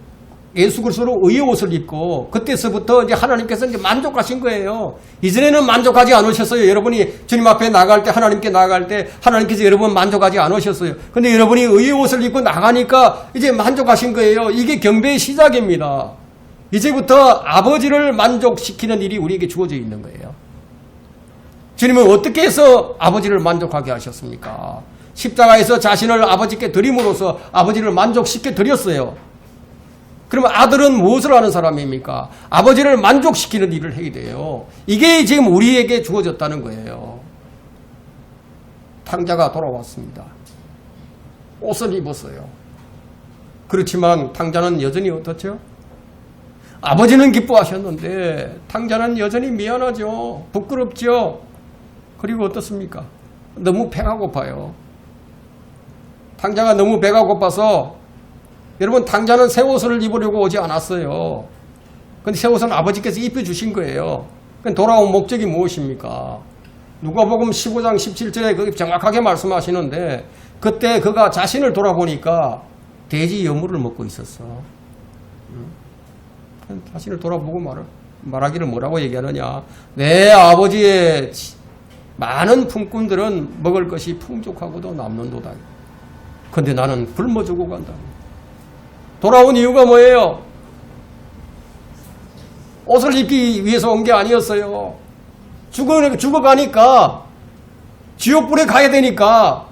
의의 옷을 입고 그때서부터 이제 하나님께서 이제 만족하신 거예요. 이전에는 만족하지 않으셨어요. 여러분이 주님 앞에 나갈 때, 하나님께 나갈 때 하나님께서 여러분 만족하지 않으셨어요. 근데 여러분이 의의 옷을 입고 나가니까 이제 만족하신 거예요. 이게 경배의 시작입니다. 이제부터 아버지를 만족시키는 일이 우리에게 주어져 있는 거예요. 주님은 어떻게 해서 아버지를 만족하게 하셨습니까? 십자가에서 자신을 아버지께 드림으로써 아버지를 만족시켜 드렸어요. 그러면 아들은 무엇을 하는 사람입니까? 아버지를 만족시키는 일을 해야 돼요. 이게 지금 우리에게 주어졌다는 거예요. 탕자가 돌아왔습니다. 옷을 입었어요. 그렇지만 탕자는 여전히 어떻죠? 아버지는 기뻐하셨는데 탕자는 여전히 미안하죠. 부끄럽죠. 그리고 어떻습니까? 너무 배가 고파요. 탕자가 너무 배가 고파서 여러분, 탕자는 새 옷을 입으려고 오지 않았어요. 근데 새 옷은 아버지께서 입혀주신 거예요. 돌아온 목적이 무엇입니까? 누가복음 15장 17절에 그게 정확하게 말씀하시는데 그때 그가 자신을 돌아보니까 돼지 여물을 먹고 있었어. 자신을 돌아보고 말하기를 뭐라고 얘기하느냐? 내 아버지의 많은 품꾼들은 먹을 것이 풍족하고도 남는도다. 근데 나는 굶어 죽고 간다. 돌아온 이유가 뭐예요? 옷을 입기 위해서 온 게 아니었어요. 죽어가니까 지옥불에 가야 되니까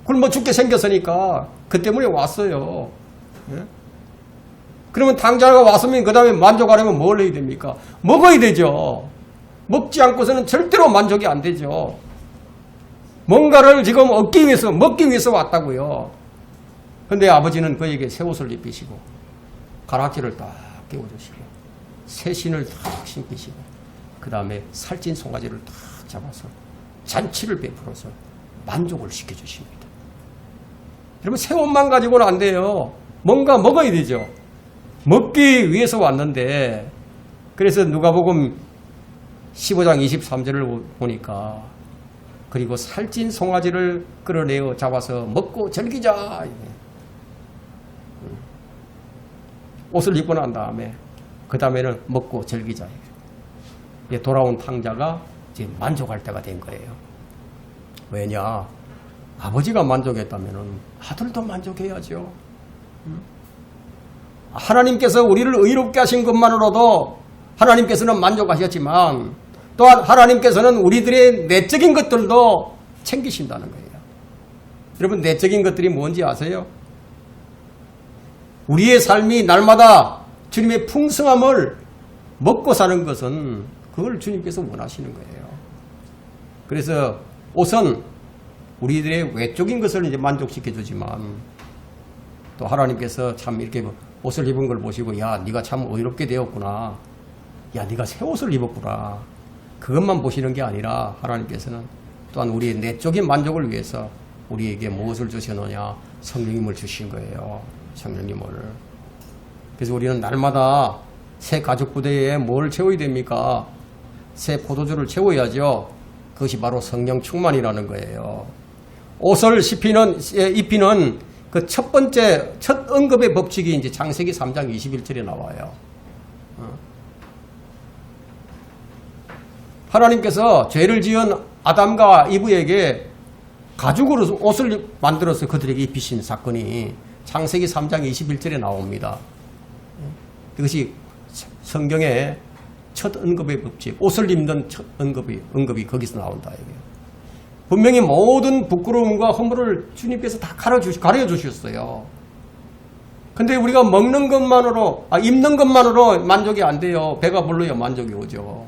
굶어 죽게 생겼으니까 그 때문에 왔어요. 예? 그러면 탕자가 왔으면 그 다음에 만족하려면 뭘 해야 됩니까? 먹어야 되죠. 먹지 않고서는 절대로 만족이 안 되죠. 뭔가를 지금 얻기 위해서, 먹기 위해서 왔다고요. 근데 아버지는 그에게 새 옷을 입히시고 가락지를 딱 끼워주시고 새 신을 딱 신기시고 그 다음에 살찐 송아지를 딱 잡아서 잔치를 베풀어서 만족을 시켜주십니다. 여러분, 새 옷만 가지고는 안 돼요. 뭔가 먹어야 되죠. 먹기 위해서 왔는데, 그래서 누가복음 15장 23절을 보니까 그리고 살찐 송아지를 끌어내어 잡아서 먹고 즐기자. 옷을 입고 난 다음에 그 다음에는 먹고 즐기자. 돌아온 탕자가 이제 만족할 때가 된 거예요. 왜냐? 아버지가 만족했다면 아들도 만족해야죠. 하나님께서 우리를 의롭게 하신 것만으로도 하나님께서는 만족하셨지만 또한 하나님께서는 우리들의 내적인 것들도 챙기신다는 거예요. 여러분, 내적인 것들이 뭔지 아세요? 우리의 삶이 날마다 주님의 풍성함을 먹고 사는 것은 그걸 주님께서 원하시는 거예요. 그래서 옷은 우리들의 외적인 것을 이제 만족시켜 주지만 또 하나님께서 참 이렇게 옷을 입은 걸 보시고, 야, 네가 참 의롭게 되었구나. 야, 네가 새 옷을 입었구나. 그것만 보시는 게 아니라 하나님께서는 또한 우리의 내적인 만족을 위해서 우리에게 무엇을 주셨느냐? 성령님을 주신 거예요. 성령님을. 그래서 우리는 날마다 새 가죽 부대에 뭘 채워야 됩니까? 새 포도주를 채워야죠. 그것이 바로 성령 충만이라는 거예요. 옷을 입히는 그 첫 번째, 첫 언급의 법칙이 이제 창세기 3장 21절에 나와요. 하나님께서 죄를 지은 아담과 이브에게 가죽으로 옷을 만들어서 그들에게 입히신 사건이 창세기 3장 21절에 나옵니다. 이것이 성경의 첫 언급의 법칙, 옷을 입는 첫 언급이 거기서 나온다. 분명히 모든 부끄러움과 허물을 주님께서 다 가려주셨어요. 근데 우리가 먹는 것만으로, 입는 것만으로 만족이 안 돼요. 배가 불러야 만족이 오죠.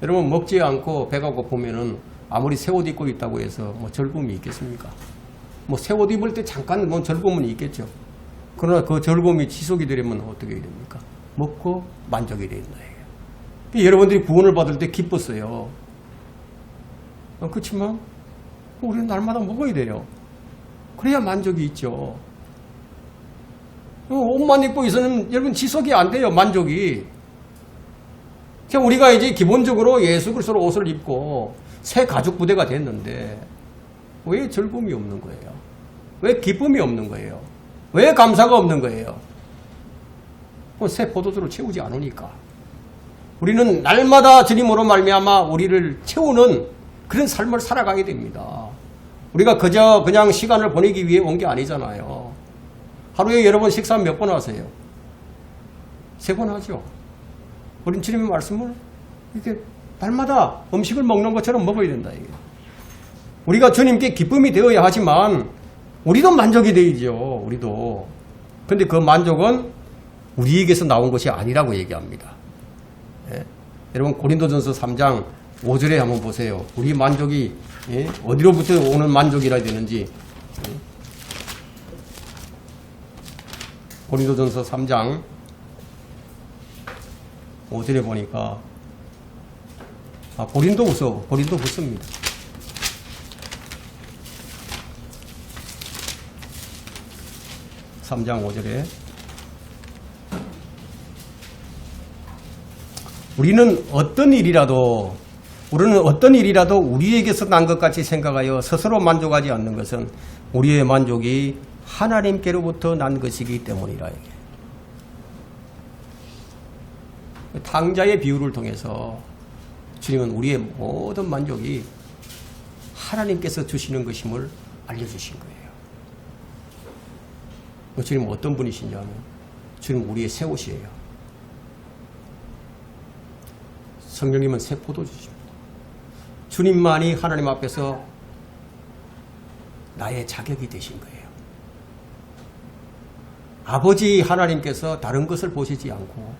여러분, 먹지 않고 배가 고프면은 아무리 새 옷 입고 있다고 해서 뭐 즐거움이 있겠습니까? 뭐 새 옷 입을 때 잠깐 뭐 즐거움은 있겠죠. 그러나 그 즐거움이 지속이 되려면 어떻게 해야 됩니까? 먹고 만족이 된다. 여러분들이 구원을 받을 때 기뻤어요. 그렇지만 우리는 날마다 먹어야 돼요. 그래야 만족이 있죠. 옷만 입고 있으면 여러분 지속이 안 돼요. 만족이. 우리가 이제 기본적으로 예수 그리스도로 옷을 입고 새 가죽 부대가 됐는데 왜 즐거움이 없는 거예요? 왜 기쁨이 없는 거예요? 왜 감사가 없는 거예요? 새 포도주로 채우지 않으니까. 우리는 날마다 주님으로 말미암아 우리를 채우는 그런 삶을 살아가게 됩니다. 우리가 그냥 시간을 보내기 위해 온 게 아니잖아요. 하루에 여러분 식사 몇 번 하세요? 3번 하죠. 우린 주님의 말씀을 이렇게 날마다 음식을 먹는 것처럼 먹어야 된다. 이게. 우리가 주님께 기쁨이 되어야 하지만 우리도 만족이 되죠. 우리도. 근데 그 만족은 우리에게서 나온 것이 아니라고 얘기합니다. 예? 여러분 고린도전서 3장 5절에 한번 보세요. 우리 만족이 어디로부터 오는 만족이라 되는지. 고린도전서 3장 5절에 보니까 고린도후서입니다. (3장 5절에) 우리는 어떤 일이라도 우리에게서 난 것 같이 생각하여 스스로 만족하지 않는 것은 우리의 만족이 하나님께로부터 난 것이기 때문이라. 탕자의 비유를 통해서 주님은 우리의 모든 만족이 하나님께서 주시는 것임을 알려주신 거예요. 주님은 어떤 분이시냐면 주님은 우리의 새 옷이에요. 성령님은 새 포도주십니다. 주님만이 하나님 앞에서 나의 자격이 되신 거예요. 아버지 하나님께서 다른 것을 보시지 않고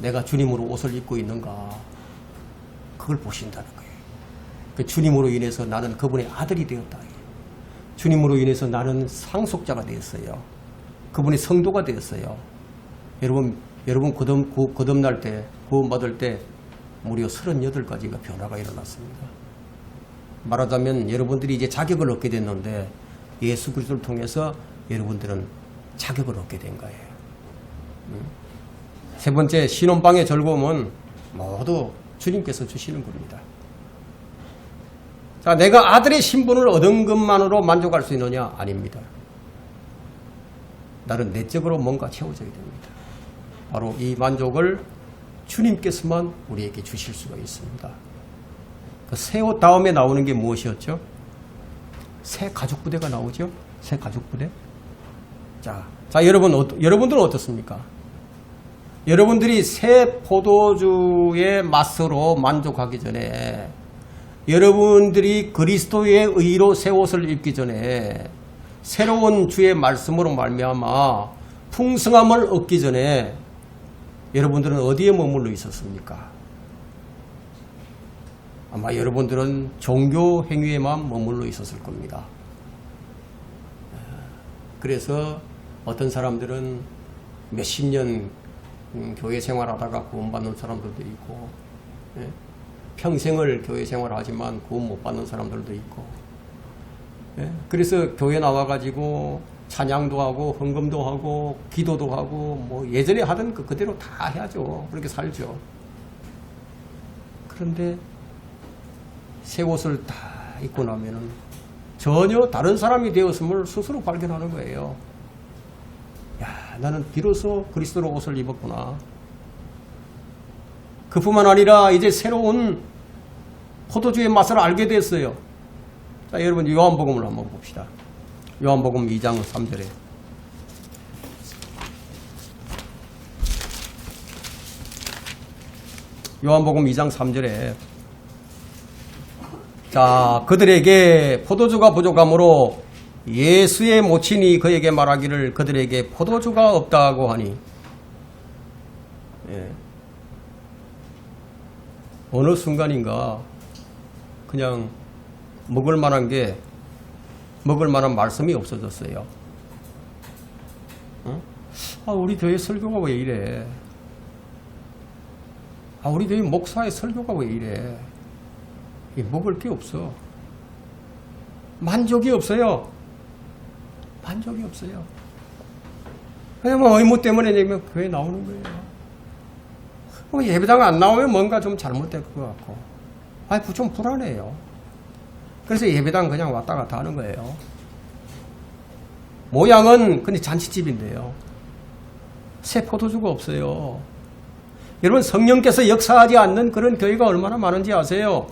내가 주님으로 옷을 입고 있는가 그걸 보신다는 거예요. 그 주님으로 인해서 나는 그분의 아들이 되었다. 주님으로 인해서 나는 상속자가 되었어요. 그분의 성도가 되었어요. 여러분 거듭날 때, 구원받을 때 무려 38가지가 변화가 일어났습니다. 말하자면 여러분들이 이제 자격을 얻게 됐는데 예수 그리스도를 통해서 여러분들은 자격을 얻게 된 거예요. 세 번째, 신혼방의 즐거움은 모두 주님께서 주시는 겁니다. 자, 내가 아들의 신분을 얻은 것만으로 만족할 수 있느냐? 아닙니다. 나는 내적으로 뭔가 채워져야 됩니다. 바로 이 만족을 주님께서만 우리에게 주실 수가 있습니다. 그 새 옷 다음에 나오는 게 무엇이었죠? 새 가죽부대가 나오죠? 새 가죽부대. 자, 여러분들은 어떻습니까? 여러분들이 새 포도주의 맛으로 만족하기 전에, 여러분들이 그리스도의 의로 새 옷을 입기 전에, 새로운 주의 말씀으로 말미암아 풍성함을 얻기 전에 여러분들은 어디에 머물러 있었습니까? 아마 여러분들은 종교 행위에만 머물러 있었을 겁니다. 그래서 어떤 사람들은 몇십 년 교회 생활하다가 구원받는 사람들도 있고, 평생을 교회 생활하지만 구원 못 받는 사람들도 있고, 그래서 교회 나와가지고 찬양도 하고 헌금도 하고 기도도 하고 뭐 예전에 하던 그 그대로 다 해야죠. 그렇게 살죠. 그런데 새 옷을 다 입고 나면은 전혀 다른 사람이 되었음을 스스로 발견하는 거예요. 야, 나는 비로소 그리스도로 옷을 입었구나. 그뿐만 아니라 이제 새로운 포도주의 맛을 알게 됐어요. 자, 여러분 요한복음을 한번 봅시다. 요한복음 2장 3절에 요한복음 2장 3절에 자, 그들에게 포도주가 부족하므로 예수의 모친이 그에게 말하기를 그들에게 포도주가 없다고 하니, 어느 순간인가 그냥 먹을 만한 말씀이 없어졌어요. 우리 교회 설교가 왜 이래? 우리 교회 목사의 설교가 왜 이래? 먹을 게 없어. 만족이 없어요. 만족이 없어요. 그냥 뭐 의무 때문에 교회 나오는 거예요. 예배당 안 나오면 뭔가 좀 잘못될 것 같고, 좀 불안해요. 그래서 예배당 그냥 왔다 갔다 하는 거예요. 모양은 근데 잔치집인데요. 새 포도주가 없어요. 여러분, 성령께서 역사하지 않는 그런 교회가 얼마나 많은지 아세요?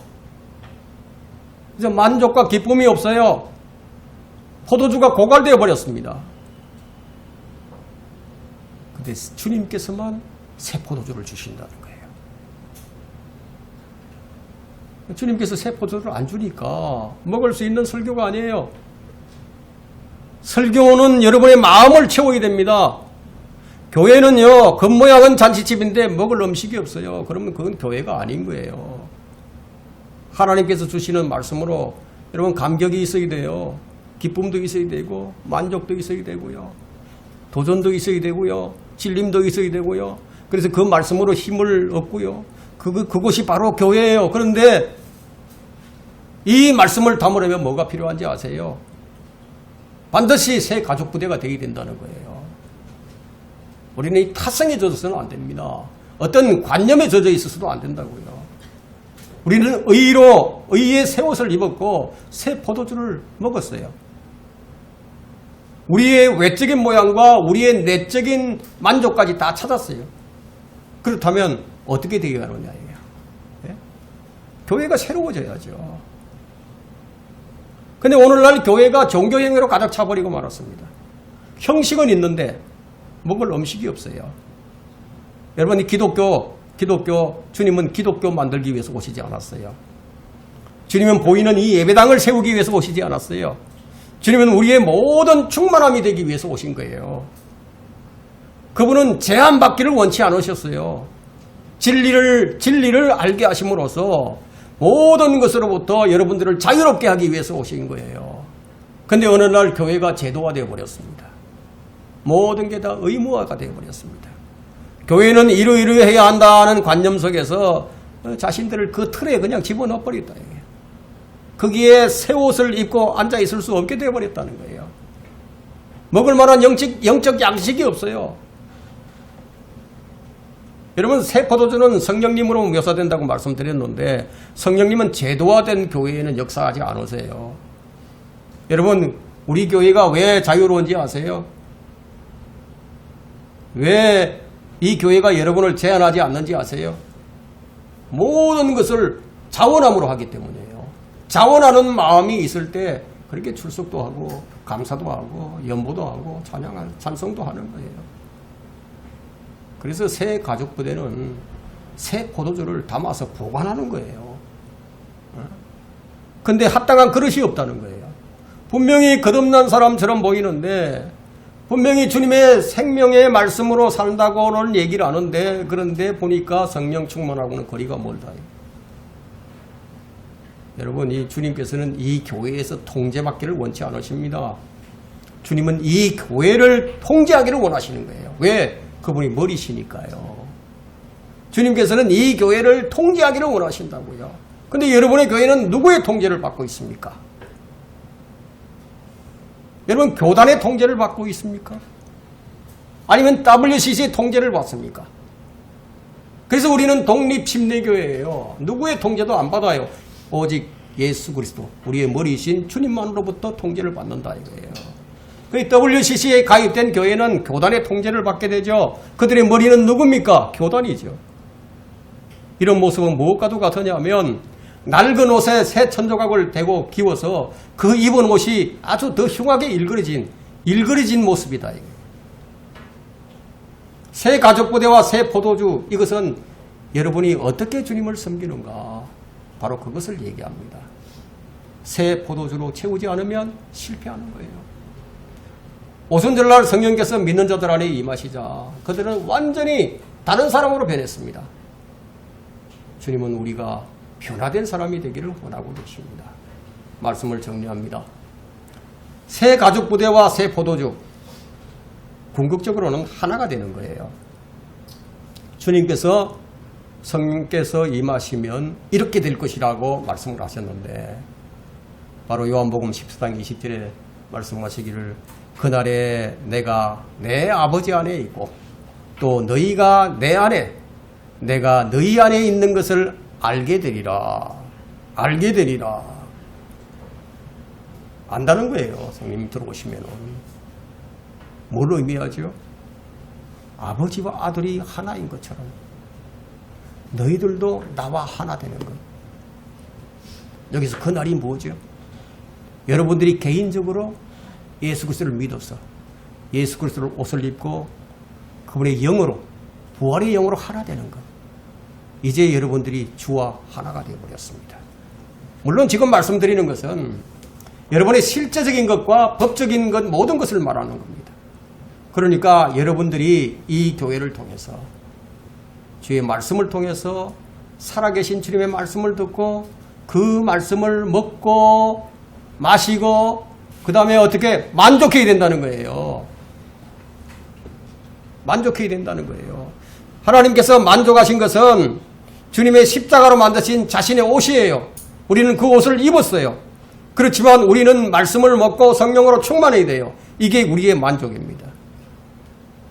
그래서 만족과 기쁨이 없어요. 포도주가 고갈되어 버렸습니다. 근데 주님께서만 새 포도주를 주신다는 거예요. 주님께서 새 포도주를 안 주니까 먹을 수 있는 설교가 아니에요. 설교는 여러분의 마음을 채워야 됩니다. 교회는요, 겉모양은 잔치집인데 먹을 음식이 없어요. 그러면 그건 교회가 아닌 거예요. 하나님께서 주시는 말씀으로 여러분 감격이 있어야 돼요. 기쁨도 있어야 되고 만족도 있어야 되고요. 도전도 있어야 되고요. 질림도 있어야 되고요. 그래서 그 말씀으로 힘을 얻고요. 그곳이 바로 교회예요. 그런데 이 말씀을 담으려면 뭐가 필요한지 아세요? 반드시 새 가족부대가 되어야 된다는 거예요. 우리는 이 타성에 젖어서는 안 됩니다. 어떤 관념에 젖어 있어서도 안 된다고요. 우리는 의의 새 옷을 입었고 새 포도주를 먹었어요. 우리의 외적인 모양과 우리의 내적인 만족까지 다 찾았어요. 그렇다면 어떻게 되어야 하느냐예요. 교회가 새로워져야죠. 근데 오늘날 교회가 종교행위로 가득 차버리고 말았습니다. 형식은 있는데 먹을 음식이 없어요. 여러분, 이 기독교 주님은 기독교 만들기 위해서 오시지 않았어요. 주님은 보이는 이 예배당을 세우기 위해서 오시지 않았어요. 주님은 우리의 모든 충만함이 되기 위해서 오신 거예요. 그분은 제한받기를 원치 않으셨어요. 진리를 알게 하심으로써 모든 것으로부터 여러분들을 자유롭게 하기 위해서 오신 거예요. 근데 어느 날 교회가 제도화되어 버렸습니다. 모든 게 다 의무화가 되어 버렸습니다. 교회는 이러이러해야 한다는 관념 속에서 자신들을 그 틀에 그냥 집어넣어 버렸다. 거기에 새 옷을 입고 앉아 있을 수 없게 되어 버렸다는 거예요. 먹을 만한 영적 양식이 없어요. 여러분, 새 포도주는 성령님으로 묘사된다고 말씀드렸는데 성령님은 제도화된 교회에는 역사하지 않으세요. 여러분, 우리 교회가 왜 자유로운지 아세요? 왜 이 교회가 여러분을 제한하지 않는지 아세요? 모든 것을 자원함으로 하기 때문이에요. 자원하는 마음이 있을 때 그렇게 출석도 하고 감사도 하고 연보도 하고 찬송도 하는 거예요. 그래서 새 가족 부대는 새 포도주를 담아서 보관하는 거예요. 근데 합당한 그릇이 없다는 거예요. 분명히 거듭난 사람처럼 보이는데 분명히 주님의 생명의 말씀으로 산다고는 얘기를 하는데 그런데 보니까 성령 충만하고는 거리가 멀다. 여러분, 이 주님께서는 이 교회에서 통제받기를 원치 않으십니다. 주님은 이 교회를 통제하기를 원하시는 거예요. 왜? 그분이 머리시니까요. 주님께서는 이 교회를 통제하기를 원하신다고요. 근데 여러분의 교회는 누구의 통제를 받고 있습니까? 여러분, 교단의 통제를 받고 있습니까? 아니면 WCC의 통제를 받습니까? 그래서 우리는 독립침례교회예요. 누구의 통제도 안 받아요. 오직 예수 그리스도, 우리의 머리이신 주님만으로부터 통제를 받는다 이거예요. 그 WCC에 가입된 교회는 교단의 통제를 받게 되죠. 그들의 머리는 누굽니까? 교단이죠. 이런 모습은 무엇과도 같으냐면 낡은 옷에 새 천조각을 대고 기워서 그 입은 옷이 아주 더 흉하게 일그러진 모습이다. 새 가족부대와 새 포도주, 이것은 여러분이 어떻게 주님을 섬기는가, 바로 그것을 얘기합니다. 새 포도주로 채우지 않으면 실패하는 거예요. 오순절날 성령께서 믿는 자들 안에 임하시자 그들은 완전히 다른 사람으로 변했습니다. 주님은 우리가 변화된 사람이 되기를 원하고 계십니다. 말씀을 정리합니다. 새 가족부대와 새 포도주, 궁극적으로는 하나가 되는 거예요. 주님께서 성령께서 임하시면 이렇게 될 것이라고 말씀을 하셨는데 바로 요한복음 14장 20절에 말씀하시기를 그날에 내가 내 아버지 안에 있고 또 너희가 내 안에 내가 너희 안에 있는 것을 알게 되리라. 알게 되리라. 안다는 거예요. 성령님 들어오시면. 뭘 의미하죠? 아버지와 아들이 하나인 것처럼 너희들도 나와 하나 되는 것. 여기서 그 날이 뭐죠? 여러분들이 개인적으로 예수 그리스도를 믿어서 예수 그리스도를 옷을 입고 그분의 영으로, 부활의 영으로 하나 되는 것. 이제 여러분들이 주와 하나가 되어버렸습니다. 물론 지금 말씀드리는 것은 여러분의 실제적인 것과 법적인 것 모든 것을 말하는 겁니다. 그러니까 여러분들이 이 교회를 통해서 주의 말씀을 통해서 살아계신 주님의 말씀을 듣고 그 말씀을 먹고 마시고 그 다음에 어떻게 만족해야 된다는 거예요. 만족해야 된다는 거예요. 하나님께서 만족하신 것은 주님의 십자가로 만드신 자신의 옷이에요. 우리는 그 옷을 입었어요. 그렇지만 우리는 말씀을 먹고 성령으로 충만해야 돼요. 이게 우리의 만족입니다.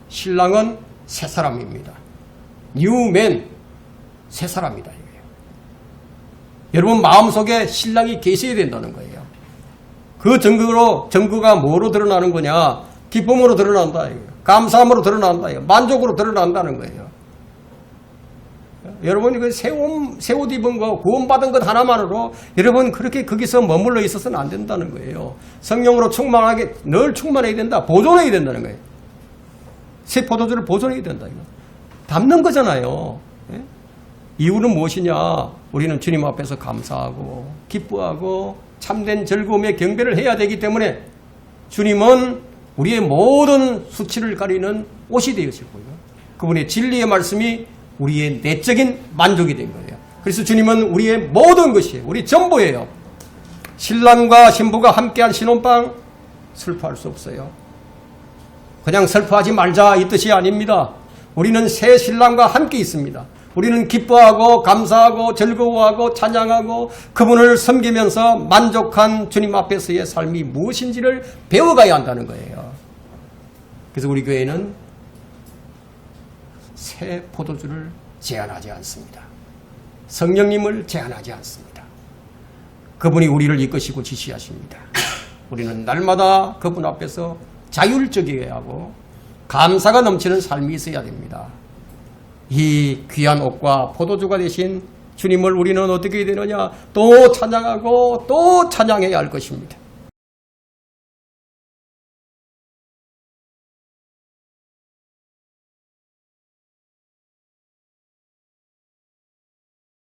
신랑은 새 사람입니다. 뉴맨, 새 사람이다. 이거예요. 여러분 마음속에 신랑이 계셔야 된다는 거예요. 그 증거가 뭐로 드러나는 거냐? 기쁨으로 드러난다. 이거예요. 감사함으로 드러난다. 이거예요. 만족으로 드러난다는 거예요. 여러분이 그 새 옷 입은 거, 구원받은 것 하나만으로 여러분 그렇게 거기서 머물러 있어서는 안 된다는 거예요. 성령으로 충만하게 늘 충만해야 된다. 보존해야 된다는 거예요. 새 포도주를 보존해야 된다. 이거. 담는 거잖아요. 예? 이유는 무엇이냐? 우리는 주님 앞에서 감사하고 기뻐하고 참된 즐거움의 경배를 해야 되기 때문에 주님은 우리의 모든 수치를 가리는 옷이 되어지고요. 그분의 진리의 말씀이 우리의 내적인 만족이 된 거예요. 그래서 주님은 우리의 모든 것이에요. 우리 전부예요. 신랑과 신부가 함께한 신혼방 슬퍼할 수 없어요. 그냥 슬퍼하지 말자 이 뜻이 아닙니다. 우리는 새 신랑과 함께 있습니다. 우리는 기뻐하고 감사하고 즐거워하고 찬양하고 그분을 섬기면서 만족한 주님 앞에서의 삶이 무엇인지를 배워가야 한다는 거예요. 그래서 우리 교회는 새 포도주를 제한하지 않습니다. 성령님을 제한하지 않습니다. 그분이 우리를 이끄시고 지시하십니다. 우리는 날마다 그분 앞에서 자율적이어야 하고 감사가 넘치는 삶이 있어야 됩니다. 이 귀한 옷과 포도주가 되신 주님을 우리는 어떻게 해야 되느냐? 또 찬양하고 또 찬양해야 할 것입니다.